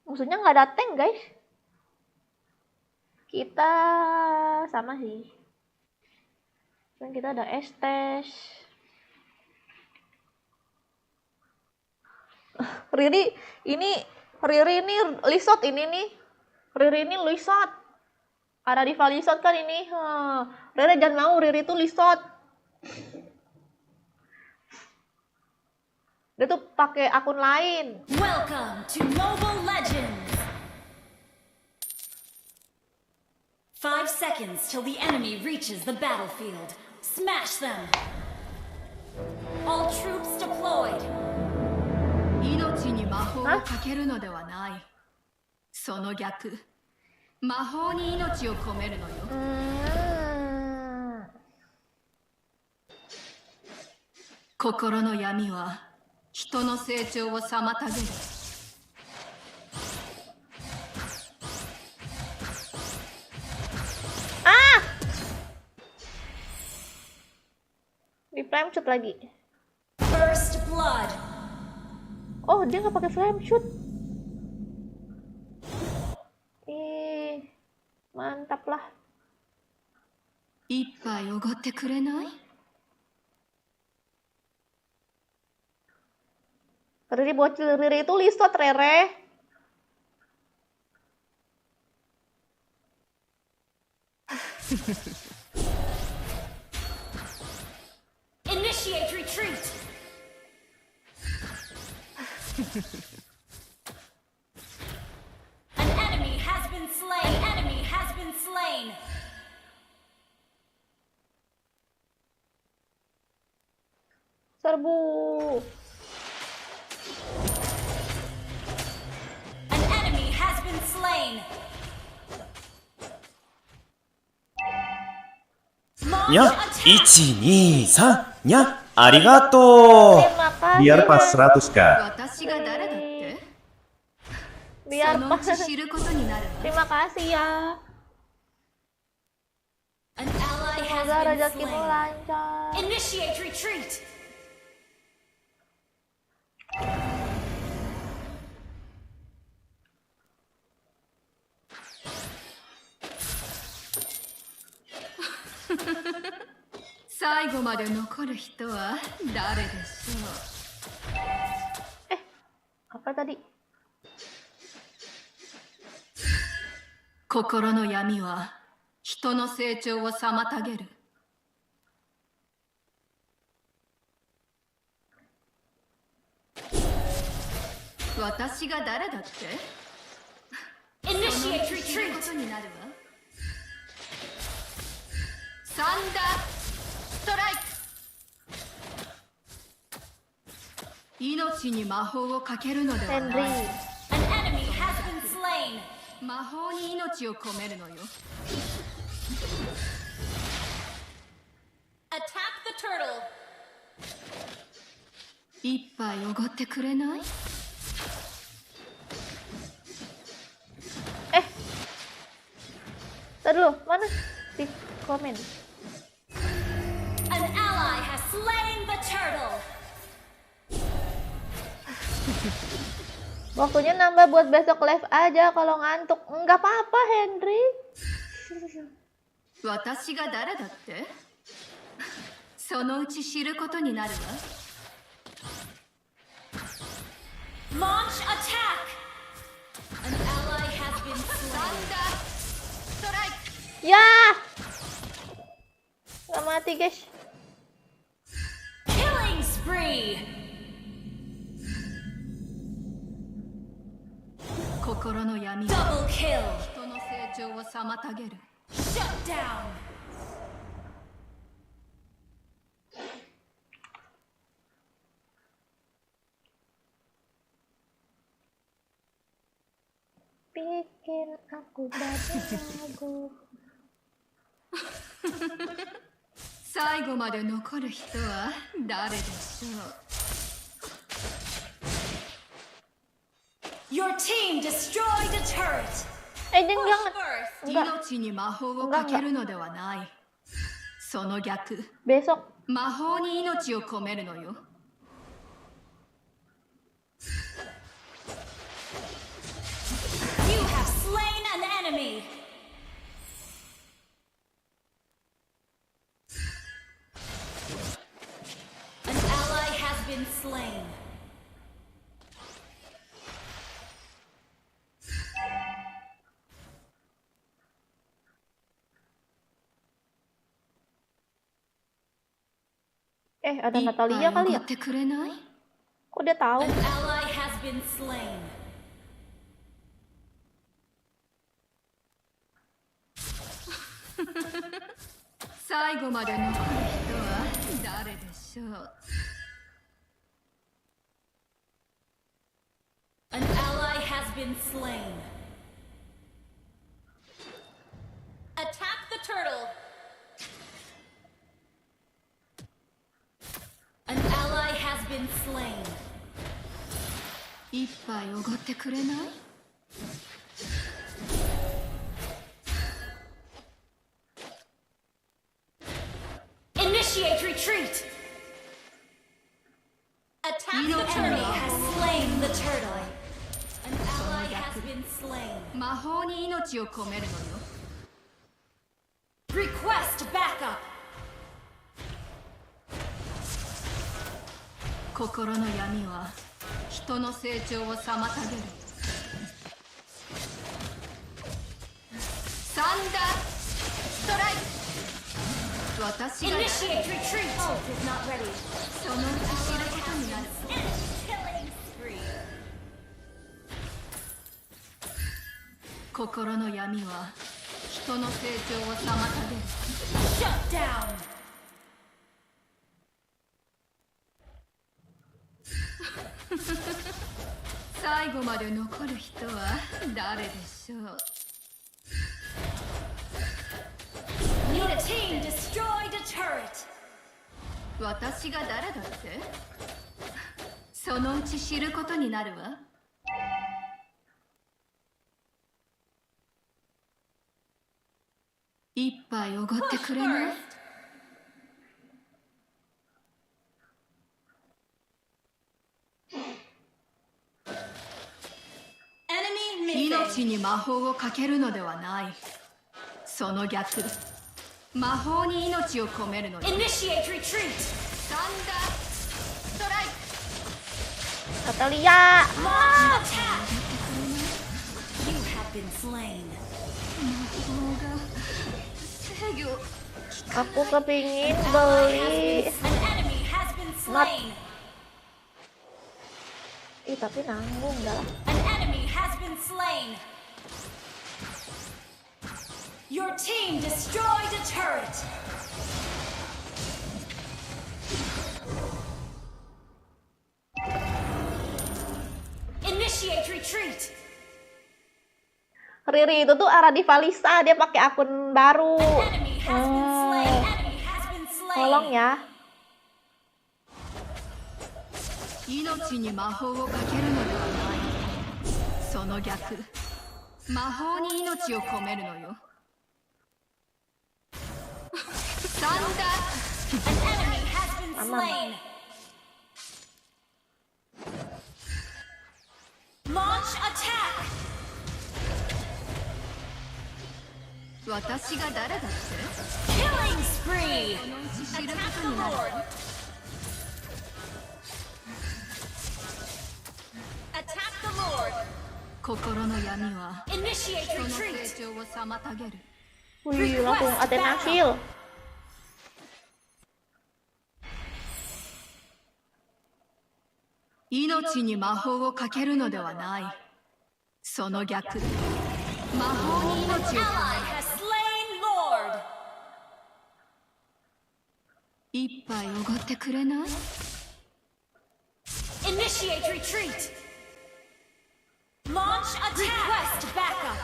Musuhnya nggak ada tank, guys. Kita sama sih. Dan kita ada Estes. Riri ini Lisot ini nih. Riri ini Lisot. Ada rival Lisot kan ini. Riri jangan mau, Riri itu Lisot. Dia tuh pakai akun lain. Welcome to Mobile Legends! 5 seconds till the enemy reaches the battlefield. Smash them! All troops deployed! 命に魔法をかけるのではない。その逆。魔法に命を込めるのよ。心の闇は人の成長を妨げる。Di flame shoot lagi. First blood! Oh, dia nggak pakai flame shoot. Mantap lah. 一杯おごってくれない？ Riri bocil, Riri itu Lisot, Rere. Initiate retreat! An enemy has been slain! Enemy has been slain! Serbu. An enemy has been slain! Nya, 1, 2, 3, nya, arigato. Terima kasih. Biar pas 100k. 私が誰だって？ Biar そのう pas. ち知ることになるわ。 Terima kasih ya. An ally has Semoga been rezekimu slain! lancar. Initiate retreat! Saigo まで残る人は誰でしょう？ Apa tadi? 心の闇は人の成長を妨げる。私が誰だって？ Initiate 知るこ retreat! とになるわ。サンダーストライク。命に魔法をかけるのでは Henry. ない。 An enemy has been slain. 魔法に命を込めるのよ。 Attack the turtle. 一杯おごってくれない？ Ntar dulu, mana? Di komen. An ally has slain the turtle. Waktunya nambah buat besok live aja kalau ngantuk. Enggak apa-apa, Henry. 私が誰だって？そのうち知ることになるわ。 Launch attack. An ally has been slain. ストライク。 Ya! Nggak mati, guys. Killing spree. 心の闇 Double kill. 人の成長を妨げる。 Shut down. Bikin aku lagu. 最後まで残る人は誰でしょう。 Your team destroyed a turret. Jangan. First. 命に魔法をかけるのではない。その逆。 Besok. 魔法に命を込めるのよ。 You have slain an enemy. An ally has been slain. Ada 一杯 Natalia お kali ご ya? ってくれない？ Kok dia tahu? An ally has been slain.「最後まで残る人は誰でしょう」 An ally has been slain. Attack the turtle. An ally has been slain. 一杯おごってくれない？ Initiate retreat. Attack the enemy has slain the turtle. An ally has been slain. 魔法に命を込めるのよ。 Request backup. 心の闇は人の成長を妨げる。サンダーストライク。私が Initiate retreat. Ult is not ready. そのうち知ることになる。 Killing spree. 心の闇は人の成長を妨げる。 Shut down. 最後まで残る人は誰でしょう。 Your team destroyed a turret. 私が誰だって？そのうち知ることになるわ。一杯おごってくれない？ Enemy missing. 命に魔法をかけるのではない。その逆。魔法に命を込めるのよ。 Initiate retreat. サンダーストライク。 Natalia. Launch attack. You have been slain. 魔法が制御。 Aku kepingin Ally beli. has been, an enemy has been slain. Ih, tapi nanggung dah lah. An enemy has been slain. Your team destroyed a turret. Initiate retreat. Riri itu tuh Aradivalisa, dia pakai akun baru. Enemy has been slain. Enemy has been slain. Tolong ya. 命に魔法をかけるのではない。その逆、魔法に命を込めるのよ。サンダー An enemy has been slain. Launch attack. 私が誰だって Killing spree. このうち知るこ Attack と the になる Lord. Attack the Lord. 心の闇は Initiate その retreat. 成長を妨げる。 Wih, langsung Athena kill. 命に魔法をかけるのではない。その逆、魔法に命を Ally 込める。 has slain Lord. 一杯おごってくれない？ Initiate retreat. Launch attack. Request backup.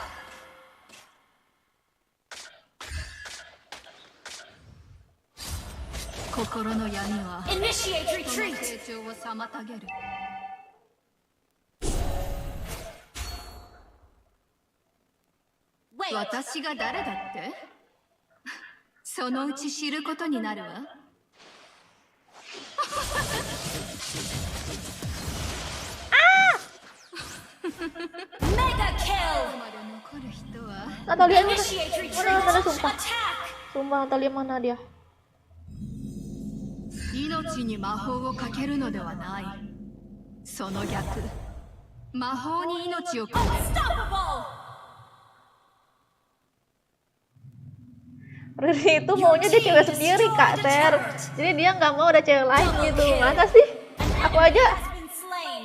心の闇は Initiate その retreat. 成長を妨げる。 Wait. 私が誰だってそのうち知ることになるわ。 Mega kill. まで残る人は Natalia mana? Initiate retreat. Mana Natalia, sumpah. Attack. Sumpah Natalia mana dia? 命に魔法をかけるのではない。その逆、魔法に命を込める。 Unstoppable. Riri itu maunya dia cewek sendiri Kak Ter. Jadi dia nggak mau ada cewek lain gitu. Masa sih? Aku aja Has been slain.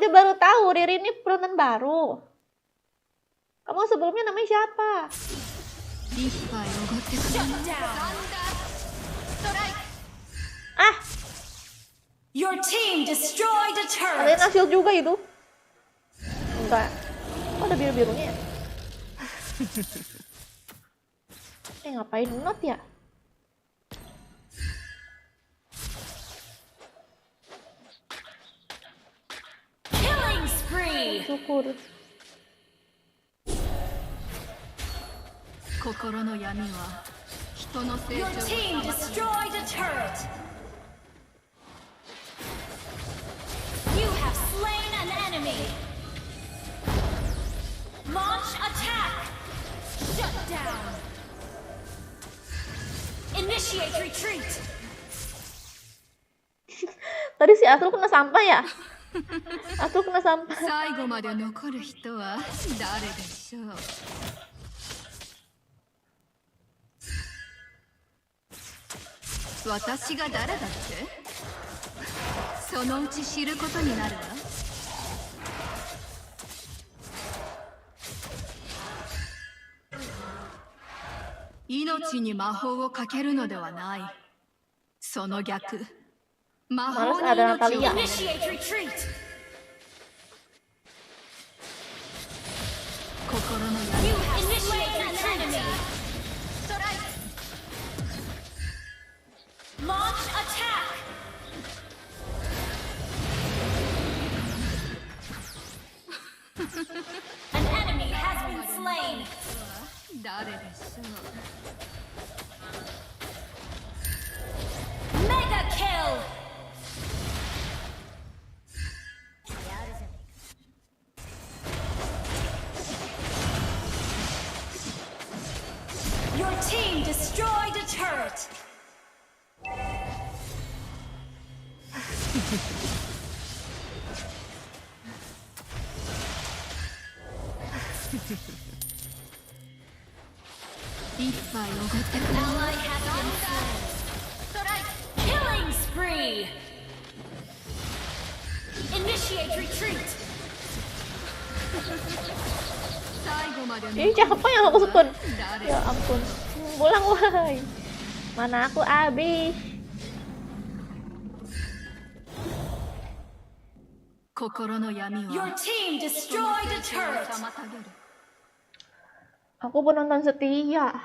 baru tahu Riri ini perantan baru. Kamu sebelumnya namanya siapa? 一杯おごってくれない？ Shut down. ストライク。 Ah, Your team destroyed a kalian turret. hasil juga itu? Enggak. Kok ada biru-birunya ya? Ngapain not ya? Killing spree. Syukur. 心の闇は人の成 Your 長を team 妨げる。 destroyed a turret. You have slain an enemy. Launch attack. Shut down. Initiate retreat. Tadi si Atul kena sampah ya? Atul kena sampah. 最後まで残る人は誰でしょう。私が誰だってそのうち知ることになるわ。命に魔法をかけるのではない。その逆、魔法に命を込める。 Initiate retreat. 心の You 闇 have slain an enemy. Launch attack. An enemy has been slain. 誰でしょう。 Mega kill. Your team destroyed a turret. Ally has been slain. Killing spree. Initiate retreat. Ini siapa yang aku stun? Ya ampun. Pulang wahai. Mana aku habis. 心の闇 Your は team 人の destroyed a 成長を turret. 妨げる Aku penonton setia.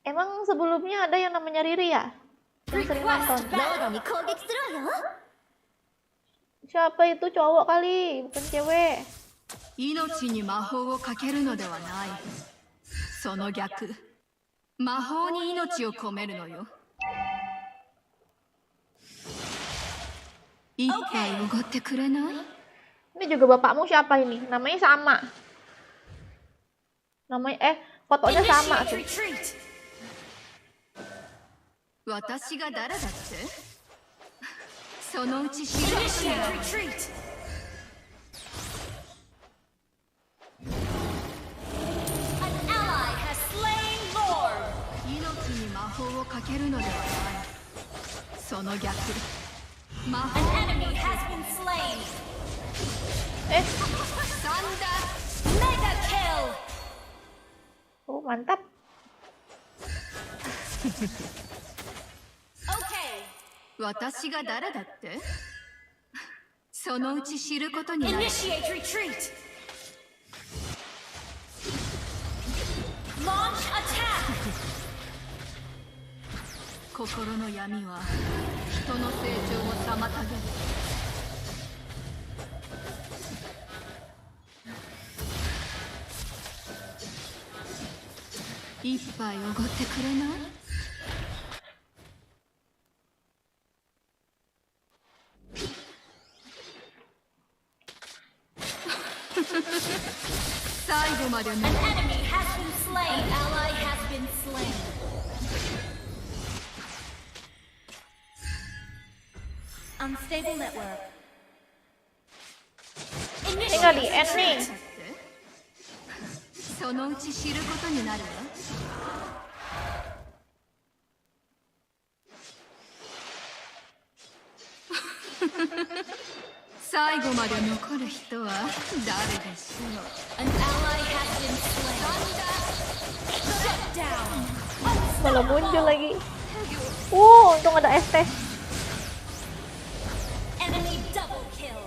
Emang sebelumnya ada yang namanya Riri ya? Yang sering nonton. 道路に攻撃するわよ。 Siapa itu cowok kali, bukan cewek. 命に魔法をかけるのではないその逆魔法に命を込めるのよ一杯おごってくれない Ini juga bapakmu siapa ini? Namanya sama. Fotonya sama Initiate tuh. retreat. 私が誰だってそのうち知ることに Initiate なる retreat. An ally has slain Lord. 命に魔法をかけるのではないその逆魔法 An enemy has been slain. Mega kill. Oh, mantap. Okay. 私が誰だってそのうち知ることになる Initiate retreat. Launch attack. 心の闇は人の成長を妨げる一杯おごってくれない最後まで An ね enemy has been slain. An ally has been slain. Unstable network. Tinggal di end nih. そのうち知ることになるわ最後まで残る人は誰でしょう An ally has been slain. Shut down. Malah muncul lagi. Untung ada ST. Enemy double kill.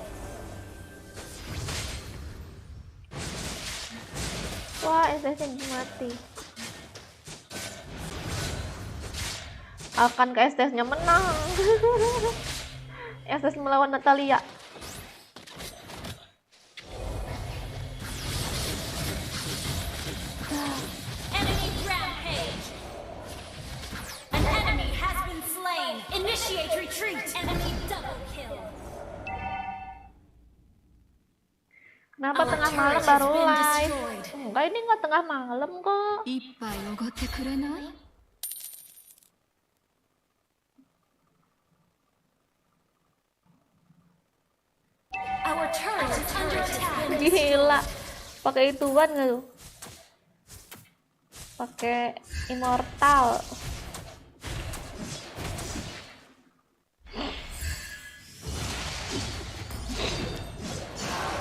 Wah, ST-nya mati. Akankah ST-nya menang? ST melawan Natalia. Enemy rampage. An enemy has been slain. Initiate retreat. Enemy double kill. Kenapa Our tengah turret malam has baru been live? destroyed. Enggak, ini nggak tengah malam kok. 一杯おごってくれない Our turret is under attack. Gila. Pakai ituan nggak tuh? Pakai immortal.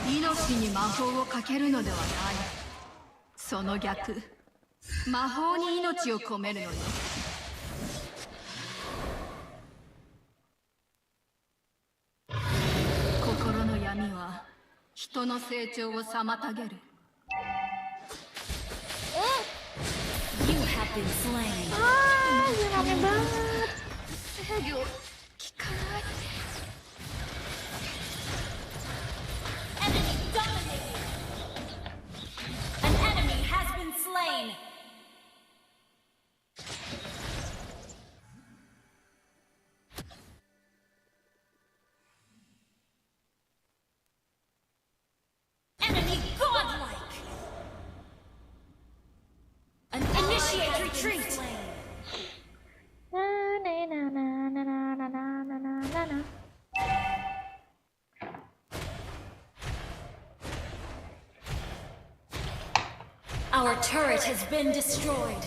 命に魔法をかけるのではないその逆魔法に命を込めるのよ心の闇は人の成長を妨げる You have been slain. Ah, ini rame banget. 制御効かない Enemy dominated. An enemy has been slain. Enemy godlike. An initiate retreat. Na na na na na na na na na na na. Our turret has been destroyed.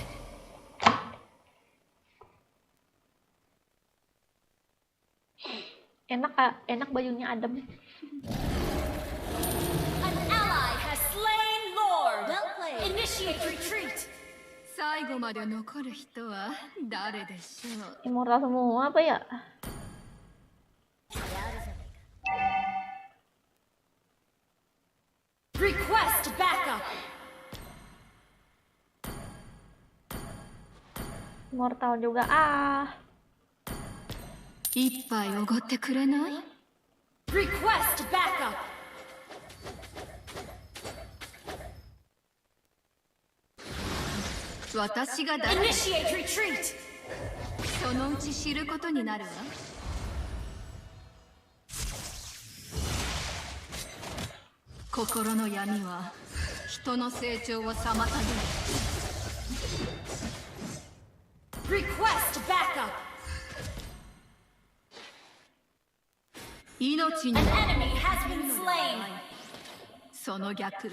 Enak bajunya adem. An ally has slain Lord. Well played. Initiate retreat. 最後まで残る人は誰でしょう Immortal semua apa ya? Mortal juga ah. 一杯おごってくれない？ Request backup. 私が誰？ Initiate retreat. そのうち知ることになるわ。心の闇は人の成長を妨げる。 Request backup. 命に An enemy has been slain. その逆、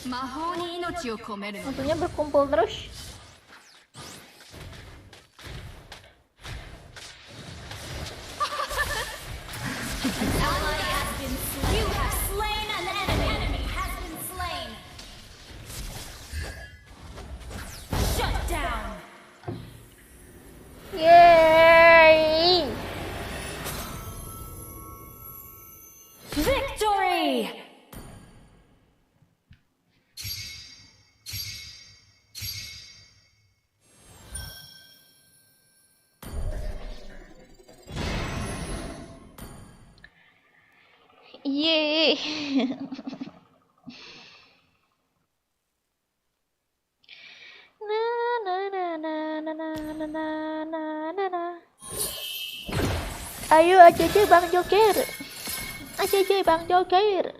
魔法に命を込めるの。 Tentunya berkumpul terus. Ally has been slain. You have slain an enemy. Enemy has been slain. Shut down. Yeay. Victory. Yeay. Na na na na na na na na na na na. Ayo ACC Bang Joker. ACC Bang Joker.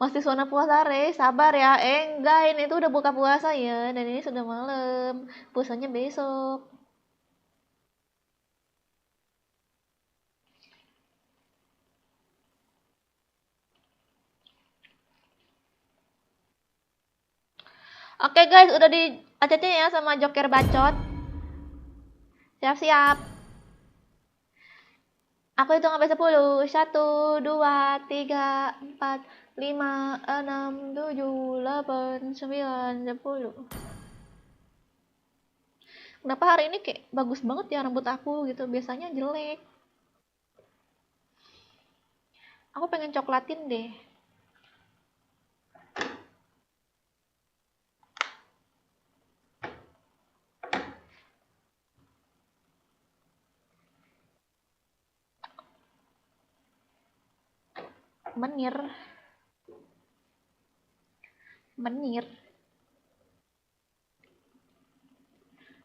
Masih zona puasa, Re. Sabar ya. Enggak, ini tuh udah buka puasa ya. Dan ini sudah malam. Puasanya besok. Oke guys, udah di ACC ya sama Joker Bacot. Siap-siap. Aku hitung sampai 10. 1, 2, 3, 4, 5, 6, 7, 8, 9, 10. Kenapa hari ini kayak bagus banget ya rambut aku gitu. Biasanya jelek. Aku pengen coklatin deh. Menir.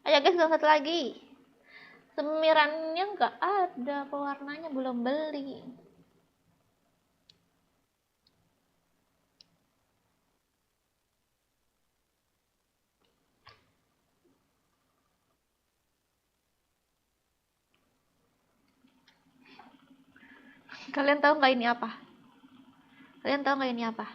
Ayo guys, satu lagi. Semirannya nggak ada, pewarnanya belum beli. Kalian tahu nggak ini apa? Kalian tahu nggak ini apa?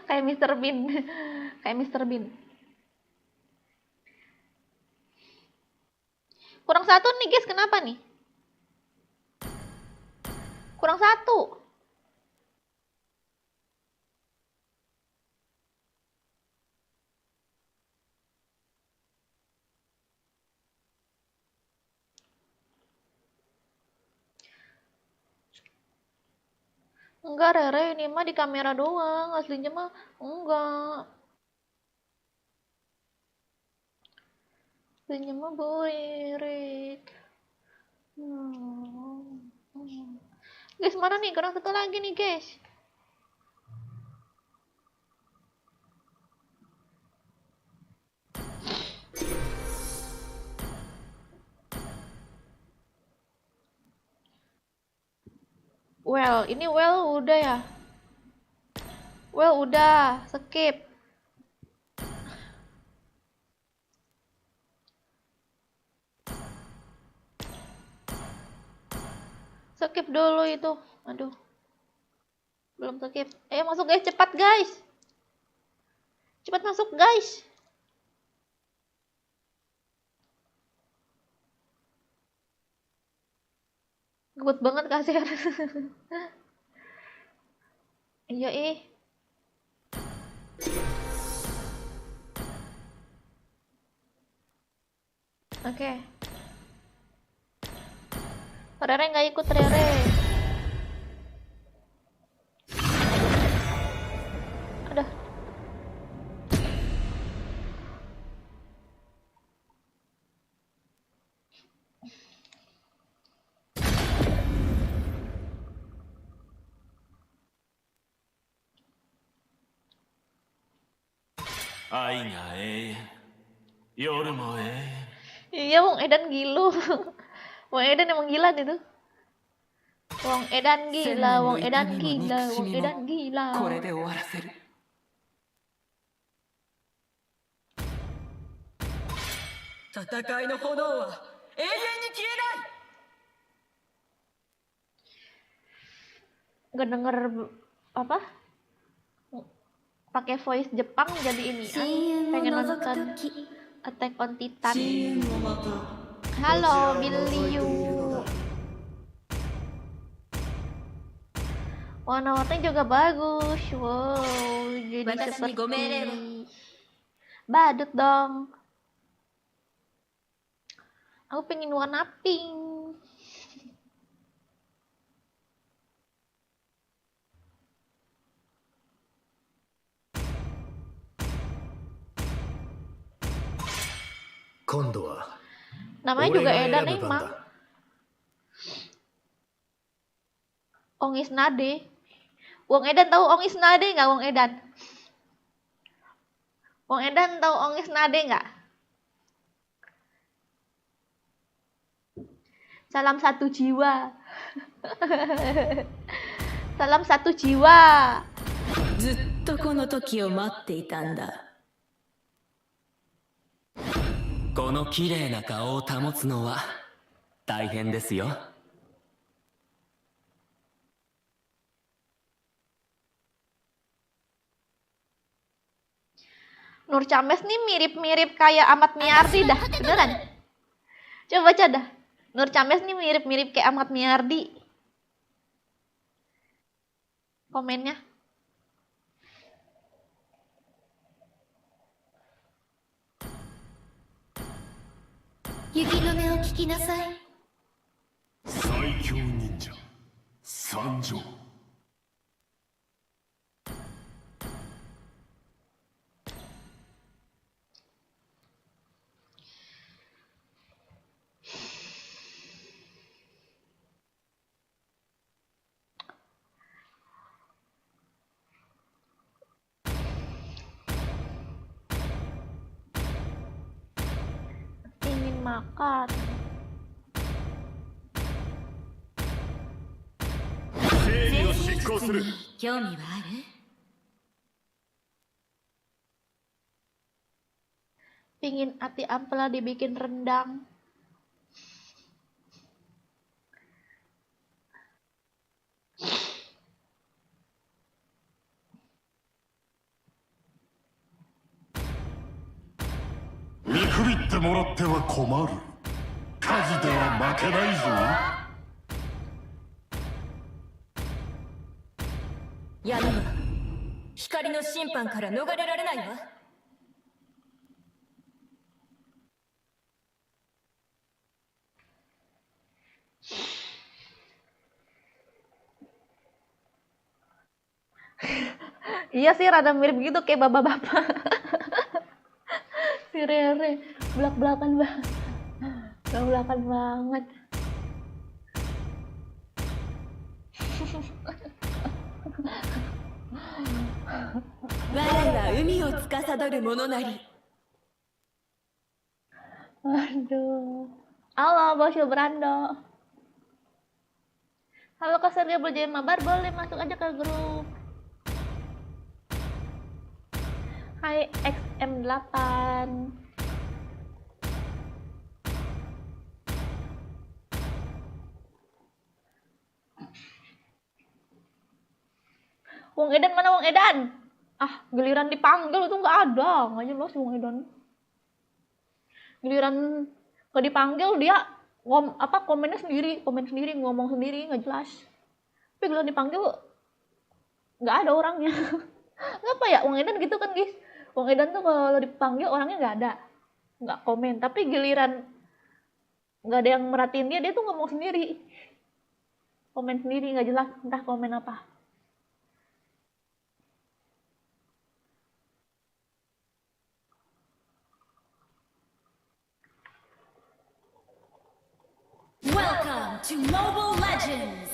Kayak Mr. Bean. Kayak Mr. Bean. Kurang satu nih guys, kenapa nih? Kurang satu. Enggak, Rere, ini mah di kamera doang. Aslinya mah enggak. Aslinya mah burik. Guys, mana nih? Kurang satu lagi nih, guys. Well, ini well udah ya. Well udah, skip. Skip dulu itu. Aduh. Belum skip. Ayo masuk guys, cepat guys. Cepat masuk guys. Gebut banget kasir. Iya Oke. Rere nggak ikut Rere. Aduh. Iya, Wong Edan gila. Wong Edan emang gila itu. Wong Edan gila, Wong Edan gila, Wong Edan gila. これで終わらせる。戦いの炎は永遠に消えない。 Gak denger apa? Pakai voice Jepang jadi ini ya. Pengen nonton Attack on Titan. Halo Billy Yu. Warna-warnanya juga bagus. Wow, jadi seperti badut dong. Aku pengen warna pink. Namanya juga Edan emang. Ongis Nade. Wong Edan tahu Ongis Nade nggak Wong Edan? Wong Edan tahu Ongis Nade nggak? Salam satu jiwa. Salam satu jiwa. ずっとこの時を待っていたんだ。この綺麗な顔を保つのは大変ですよ。Nur Cames nih mirip-mirip kayak Ahmad Miardi dah, beneran. Coba baca dah. Nur Cames nih mirip-mirip kayak Ahmad Miardi. Komennya. Yuki no me o kiki nasai. 最強忍者参上。Ingin makan. 正義を執行する。興味はある？ Pingin ati ampela dibikin rendang.見くびってもらっては困る。数では負けないぞ。やめろ。光の審判から逃れられないわ。 Iya sih rada mirip gitu kayak bapak-bapak. Si Rere belak-belakan banget. Belak-belakan banget. 我は海を司る者なり。 Aduh. Halo Bosyo Brando. Halo Kak Sergei Berjaya Mabar, boleh masuk aja ke grup. Hai XM8. Wong Edan mana Wong Edan? Ah, giliran dipanggil itu nggak ada, nggak jelas Wong Edan. Giliran nggak dipanggil dia komen sendiri, ngomong sendiri nggak jelas. Tapi giliran dipanggil nggak ada orangnya. Ngapa ya Wong Edan gitu kan guys? Wong Edan tuh kalau dipanggil orangnya nggak ada, nggak komen. Tapi giliran nggak ada yang merhatiin dia tuh ngomong sendiri, komen sendiri nggak jelas entah komen apa. Welcome to Mobile Legends!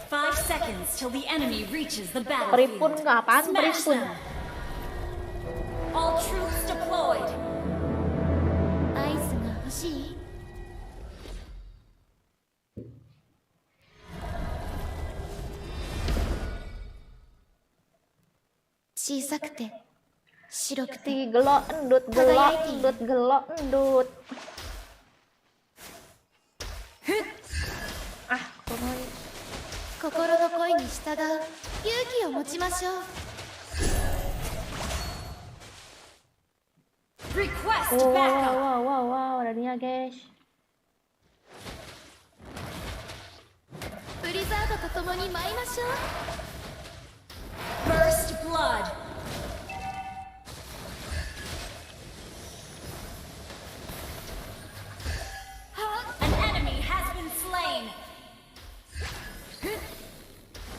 5 seconds till the enemy reaches the Peripun battlefield. nggak apaan Smash peripun? them! All troops deployed! アイスが欲しい？小さくて白くて Gelo endut, gelo endut. Ah, kono 心の声に従う勇気を持ちましょう。 Request wow, backup! wow, ada dia guys. ブリザードと共に舞いましょう。 First blood! An enemy has been slain!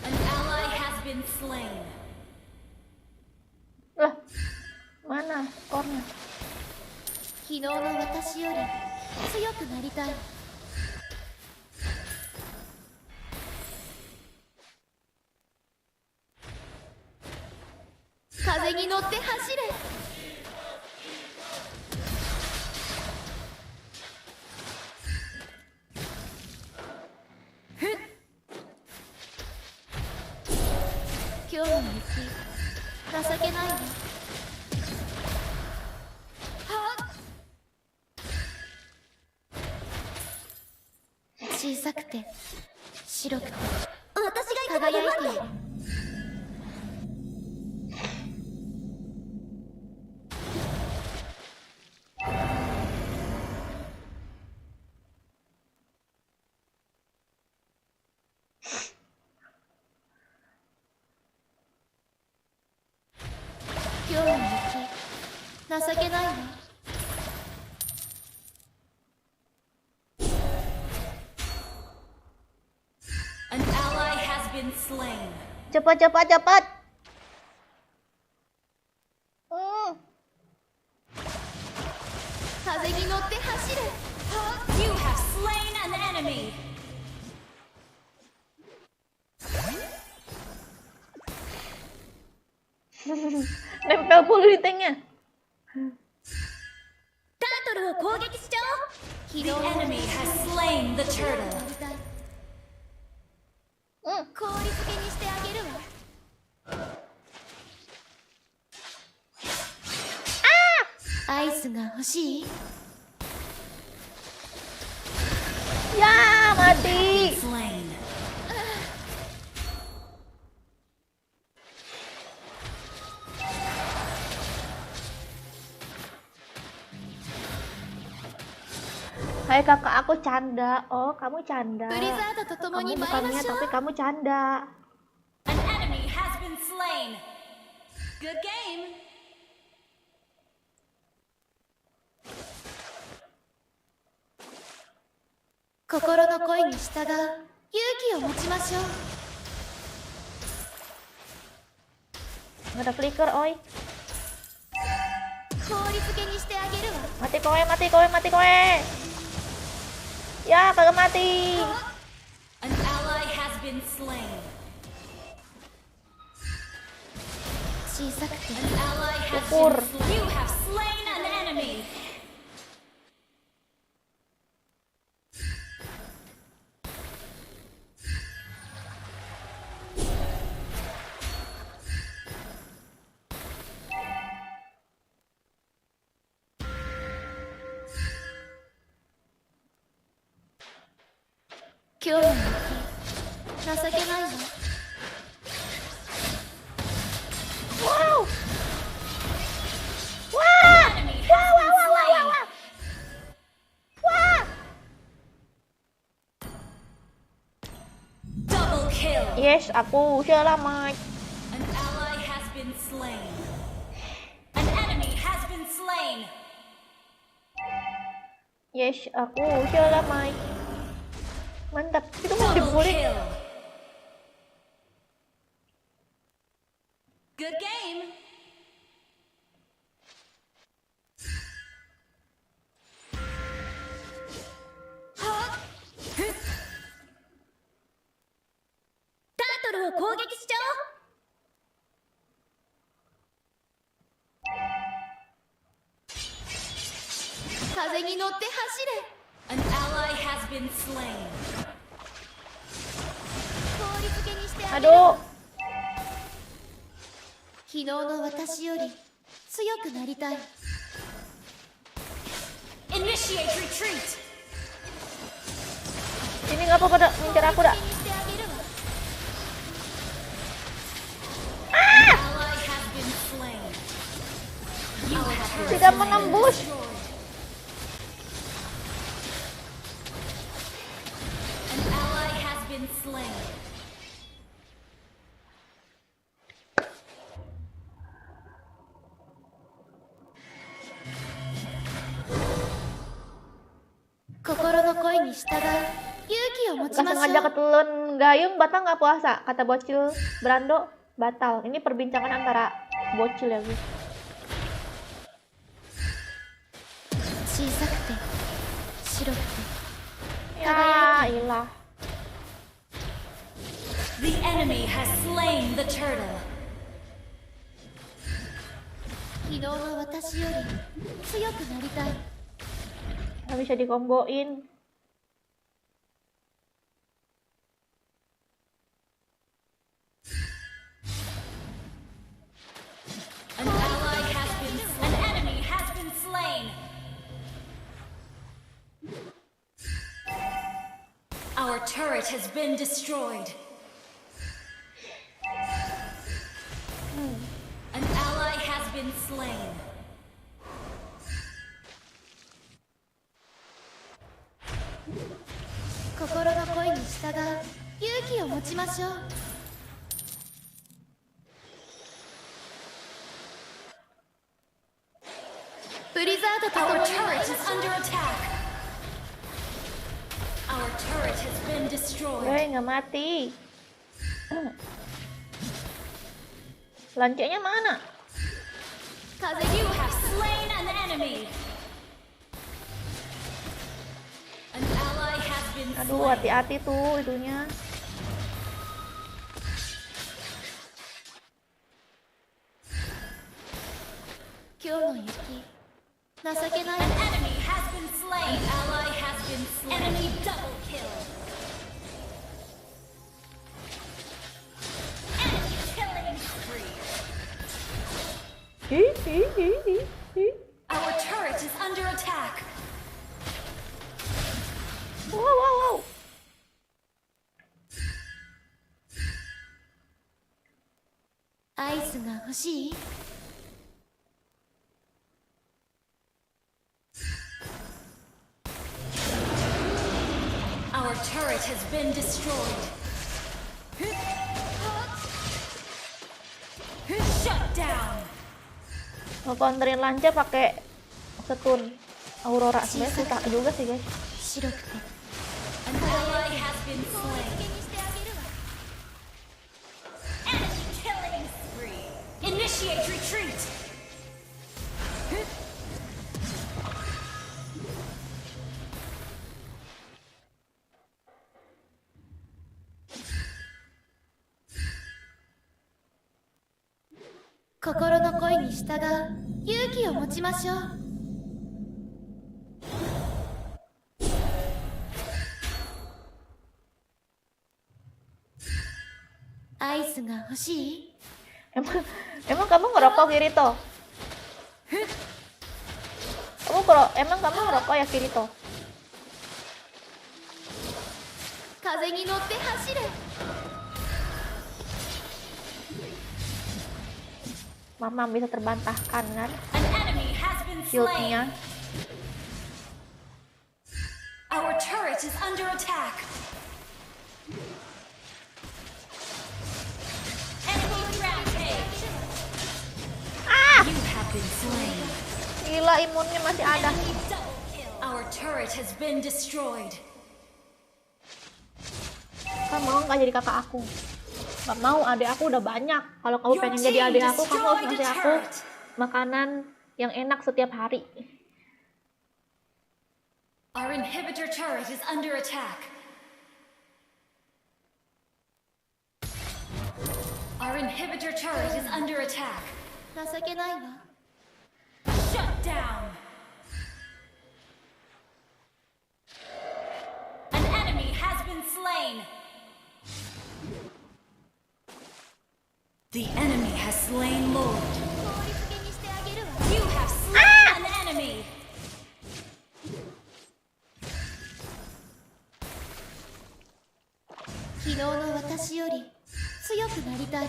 An ally has been slain. Lah, mana skornya? 昨日の私より強くなりたい。風に乗って走れ。今日の雪情けないわ。小さくて白くて私が輝いている。今日の雪情けないわ。An ally has been slain. Cepat. Hmm. 風に乗って走れ。 You have slain an enemy. Nempel puluh di tanknya. タートルを攻撃しちゃおう。 The enemy has slain the turtle. 氷漬けにしてあげるわ。アイスが欲しい？ Ya, mati. Slain. Hai kakak, aku canda. Oh, kamu canda. ブリザードと共 Kamu に舞い bukan ま niat しょう。 tapi kamu canda. An enemy has been slain. Good game. 心の声に従う勇気を持ちましょう。 Nggak ada flicker, oi. 氷漬けにしてあげるわ。 Mati kowe. Ya, kagak mati. An ally has been slain. 小さくて An ally has Syukur. been slain. You have slain an enemy. 情けないわ。 Wow. Enemy has been slain. Double kill. Yes, aku selamat. An ally has been slain. An enemy has been slain. Yes, aku selamat. Mantap. Itu mau Double dibully. kill. Good game. An ally has been slain. Aduh. 昨日の私より強くなりたい。 Initiate retreat. Ini nggak apa pada ngincar aku dah. にしてあげるわ。 An ally has been slain. Our turret Tidak menembus. An ally has been slain. Gak sengaja ketelan gayung, batal nggak puasa. Kata bocil Brando, batal. Ini perbincangan antara bocil ya guys. 小さくて白くて Ya ilah. The enemy has slain the turtle. 昨日の私より強くなりたい。 Nggak bisa dikomboin. An ally has been slain. An enemy has been slain. Our turret has been destroyed. An ally has been slain. Our turret is under attack. Our turret has been destroyed. Nggak mati. Lancenya mana? You have slain an enemy. An ally has been Aduh, slain. hati-hati tuh itunya. An enemy has been slain. An ally has been slain. Enemy double kill. Enemy killing spree. Our turret is under attack. Wow, wow, wow. Ice が欲しい? Our turret has been destroyed. Shut down. Ngecounterin lanca pakai stun Aurora. Sebenarnya susah juga sih guys. 白くて An ally has been slain. Enemy killing spree. Initiate retreat. Ice が欲しい? Emang kamu ngerokok Kirito? Emang kamu ngerokok ya Kirito? 風に乗って走れ Mama bisa terbantahkan kan An enemy has been slain. shieldnya. Our turret is under attack. Enemy rampage. You have been slain. Gila, imunnya masih ada. Enemy double kill. Our turret has been destroyed. Kamu mau nggak jadi kakak aku? Gak mau, adik aku udah banyak. Kalau kamu Your pengen jadi team adik aku, kamu harus destroyed ngasih the aku turret. makanan yang enak setiap hari. Our inhibitor turret is under attack. Our inhibitor turret is under attack. 情けないわ。 Shut down. An enemy has been slain. The enemy has slain Lord. 氷漬けにしてあげるわ。 You have slain an enemy. 昨日の私より強くなりたい。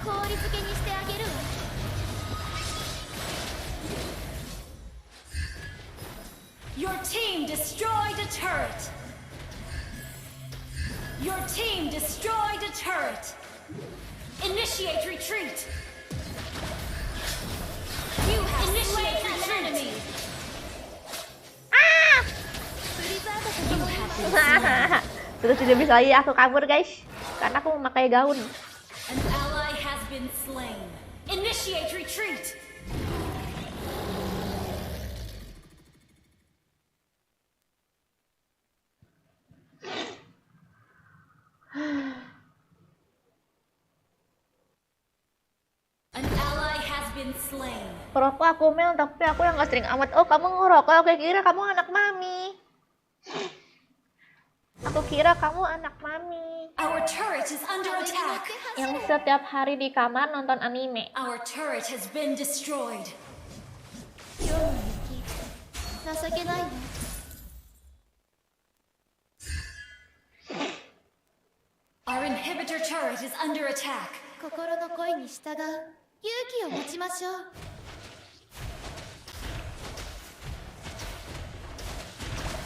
氷漬けにしてあげるわ。 Your team destroyed a turret. Your team destroyed a turret. Initiate retreat. You have slain an enemy. ブリザードと You 共に have been slain. Terus tidak bisa lagi aku kabur guys, karena aku memakai gaun. An ally has been slain. Initiate retreat. An ally has been slain. Perokok aku Mel, tapi aku yang gak sering amat. Oh, kamu ngerokok, aku kira kamu anak mami. Aku kira kamu anak mami Our turret is under 風に乗っ attack. て走 yang る。 setiap hari di kamar nonton anime. Our turret has been destroyed. 今日の雪情けないわ。 Our inhibitor turret is under attack. 心の声に従う勇気を持ちましょう。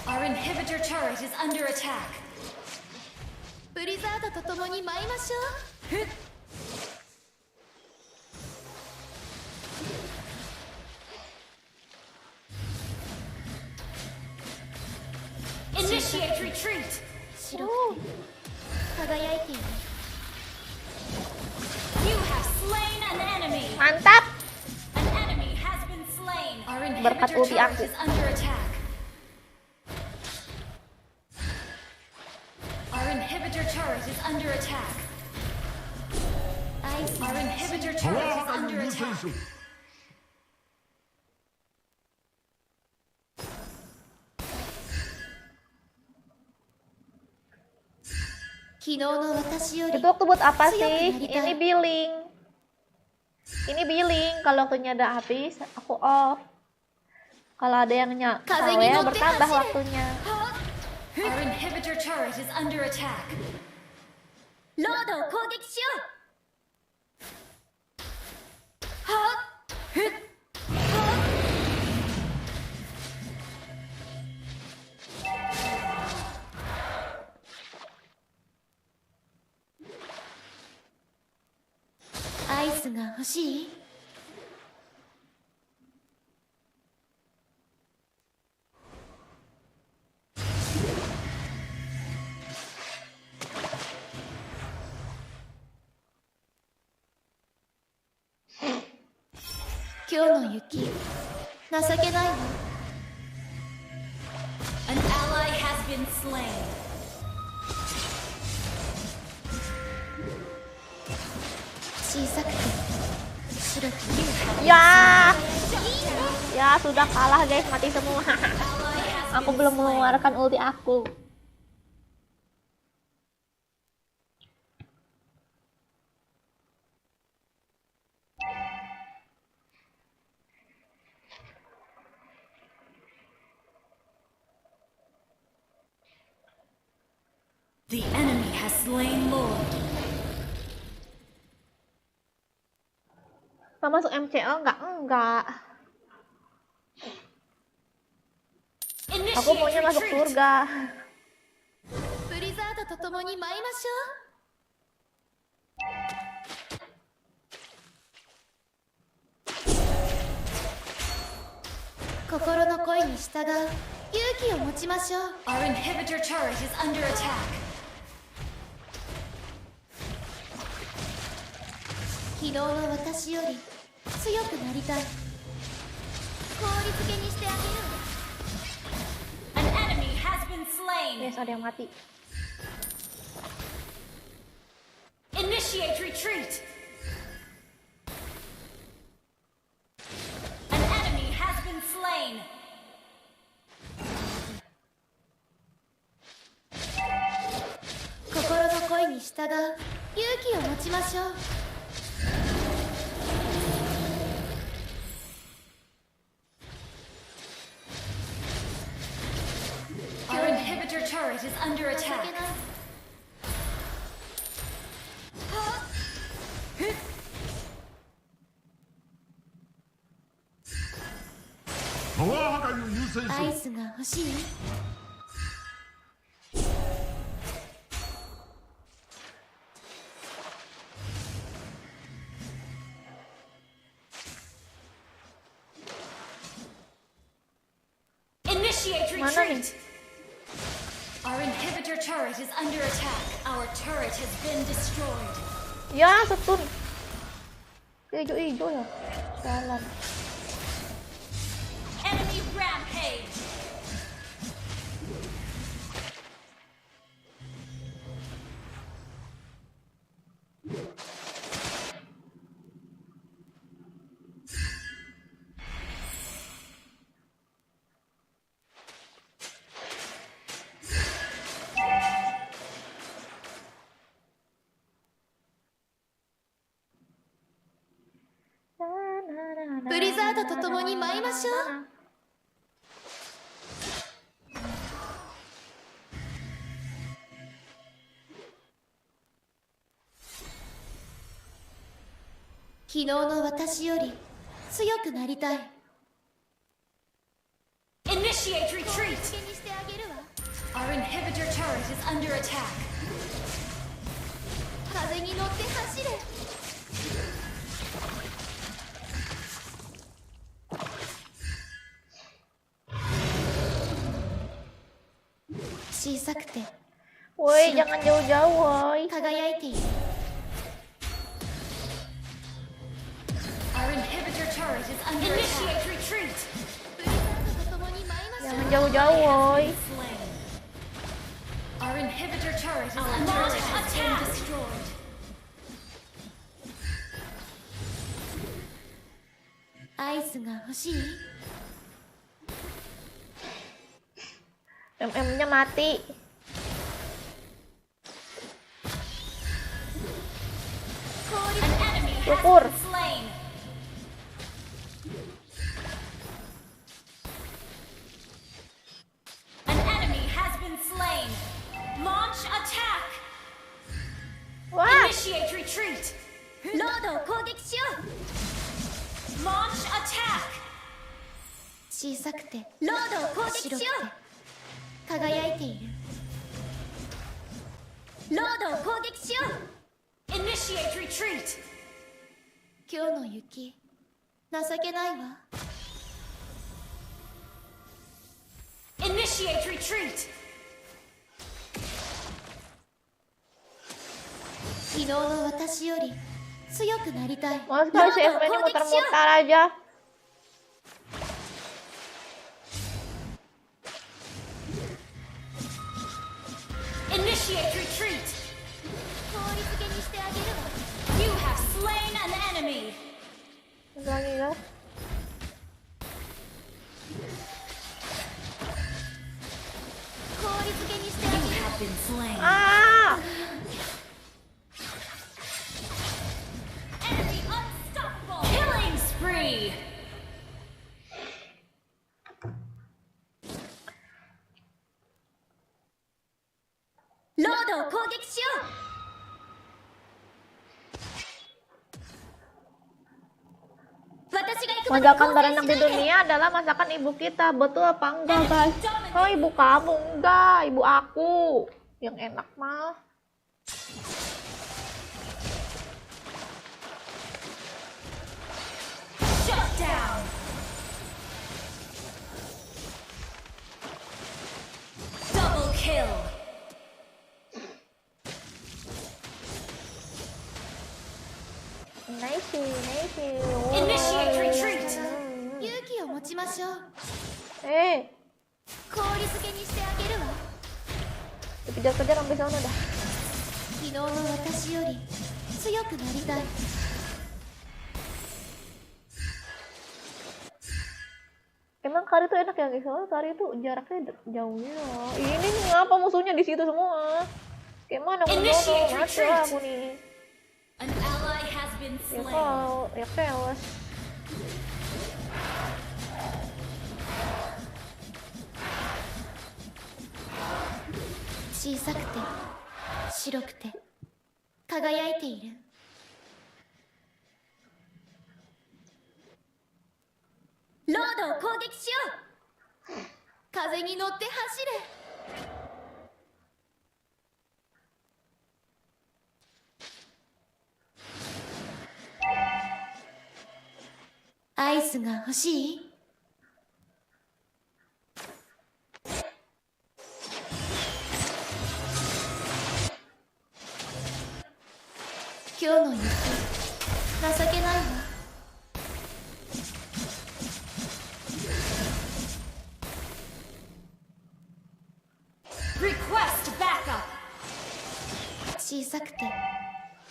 Our inhibitor turret is under attack. ブリザードと共に舞いましょう。 Initiate retreat. 白くて輝いている。 You have slain an enemy. Mantap. An enemy has been slain. Our Berkat inhibitor ulti turret aku. is under attack. Our inhibitor turret is under attack. アイス Our inhibitor turret is under attack. 昨日の私より Itu waktu buat apa Siap, sih? Narita. Ini billing. Ini billing. Kalau waktunya udah habis, aku off. Kalau ada yang Kaze nyawa ni ya notte bertambah hashire. waktunya. Our inhibitor turret is under attack. ロードを攻撃しよう。アイスが欲しい？今日の雪情けないわ。 An ally has been slain. 小さくて白くて Ya, ya sudah kalah guys, mati semua. Ally has Aku been belum slain. mengeluarkan ulti aku. slain Lord. Mau masuk MCL enggak. Aku maunya Initiate masuk retreat. surga. ブリザードと共に舞いましょう。心の声に従う勇気を持ちましょう。 Our inhibitor turret is under attack. 昨日の私より強くなりたい。効率付けにしてあげるわ。 An enemy has been slain. Yes, ada yang mati. Initiate retreat. An enemy has been slain. 心の声に従う勇気を持ちましょう。 Our inhibitor turret is under 情けない attack. パワー破壊を優先しろ。アイスが欲しい。 Initiate Mana nih? retreat. Our inhibitor turret is under attack. Our turret has been destroyed. Ya, setun. Ijo-ijo ya. Jalan. Enemy rampage. Blizzard ブリザードと共に舞いましょう。昨日の私より強くなりたい。 Initiate retreat. にしてあげるわ。 Our inhibitor turret is under attack. 風に乗って走れ。小さくて Woi, jangan jauh-jauh, woi. 輝いている。 Our inhibitor turret is under attack. Initiate retreat. ブリザードと共に舞いましょ Jangan う。 jauh-jauh, woi. Slain. Our inhibitor turret is under attack. Destroyed. Ice が欲しい。 MM-nya mati. An enemy has Syukur. been slain. An enemy has been slain. Launch attack. Wah, Initiate retreat. ロードを攻撃しよう。 Launch attack. 小さくてロードを攻撃しよう。輝いている。ロードを攻撃しよう。 Initiate retreat. 今日の雪情けないわ。 Initiate retreat. 昨日の私より強くなりたい。 males kali si FM ini muter-muter aja. Initiate retreat. 氷漬けにしてあげるわ。 You have slain an enemy. Lagi guys. 氷漬けにしてあげ You る。 have been slain. Ah, Enemy unstoppable. Killing spree. Load ドを攻撃しよう。 Masakan terenak di dunia adalah masakan ibu kita. Betul apa enggak, guys? Oh, ibu kamu enggak, ibu aku. Yang enak mah. Shut down. Double kill. Nice. Initiate retreat. 勇気を持ちましょう。 Eh, 氷漬けにしてあげるわ。 kejar-kejar sampai sana dah. 昨日の私より強くなりたい。 Emang kari tuh enak ya, guys? Soalnya kari tuh jaraknya jauh gitu loh. Ini nih ngapa musuhnya di situ semua? Gimana aku Initiate mati retreat. lah aku nih. An ally has been Ya slain. kalau ya keles. 小さくて白くて輝いている。ロードを攻撃しよう。風に乗って走れ。アイスが欲しい？今日の雪情けないわ。 Request backup. 小さくて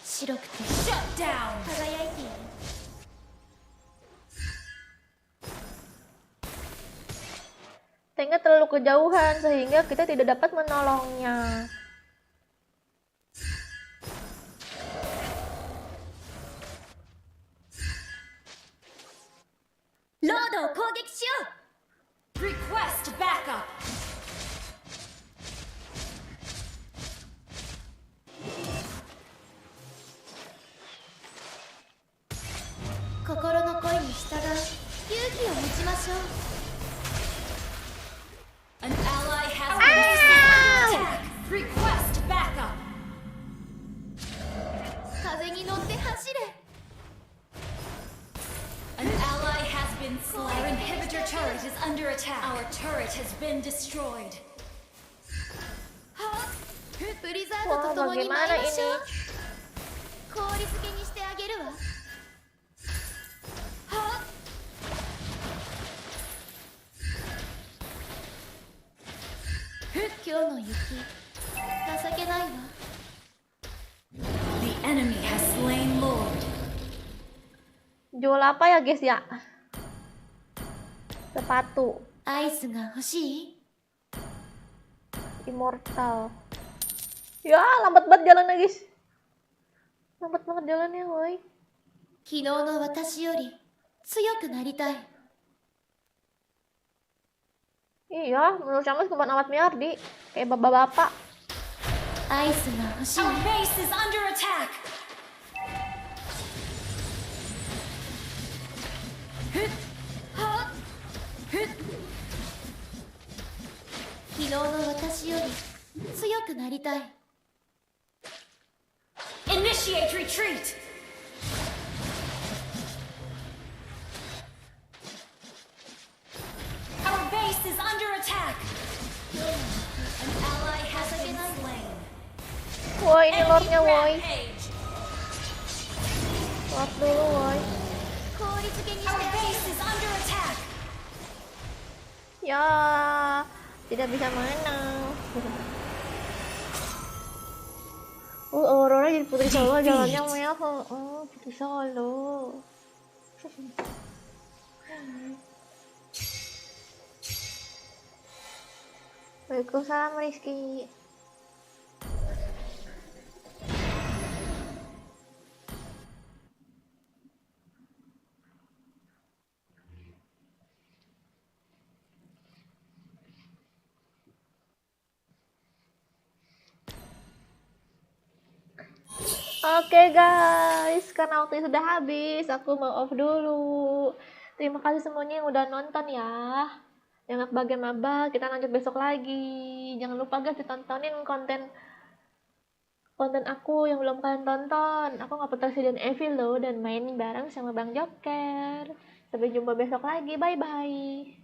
白くて Shut down. 輝いている。 Sehingga terlalu kejauhan sehingga kita tidak dapat menolongnya. Lodo, 攻撃しよう. Request backup. 心の声に従う勇気を持ちましょう。 An ally has been attack. Request backup. 風に乗って走れ。 An ally has been slain. Our inhibitor turret is under attack. Our turret has been destroyed. ブリザードと共に Wah, 参り bagaimana ましょう ini?。氷漬けにしてあげるわ。今日の雪情けないわ。 The enemy has slain Lord. Jual apa ya, guys ya? Sepatu アイスが欲しい？ immortal. Ya, lambat banget jalannya, guys. Lambat banget jalannya, woi. 昨日の私より強くなりたい。 Iya, menurut Camas kemana amat Miardi. Kayak bapak-bapak. アイスが欲しい？ Our base is under attack. 昨日の私より強くなりたい。 Initiate retreat. Our base is under attack. An ally has been slain. Woi, ini lordnya, Enemy woi. rampage. Lord dulu, woi. 氷漬けにして Our あげる。 base is under attack. Ya, tidak bisa menang. Aurora jadi putri Solo jalannya mewah. Oh, putri Solo. Waalaikumsalam Rizky. Oke guys, karena waktunya sudah habis, aku mau off dulu. Terima kasih semuanya yang udah nonton ya. Yang bagian maba, kita lanjut besok lagi. Jangan lupa guys ditontonin konten aku yang belum kalian tonton. Aku nggak Resident Evil loh dan main bareng sama Bang Joker. Sampai jumpa besok lagi, bye bye.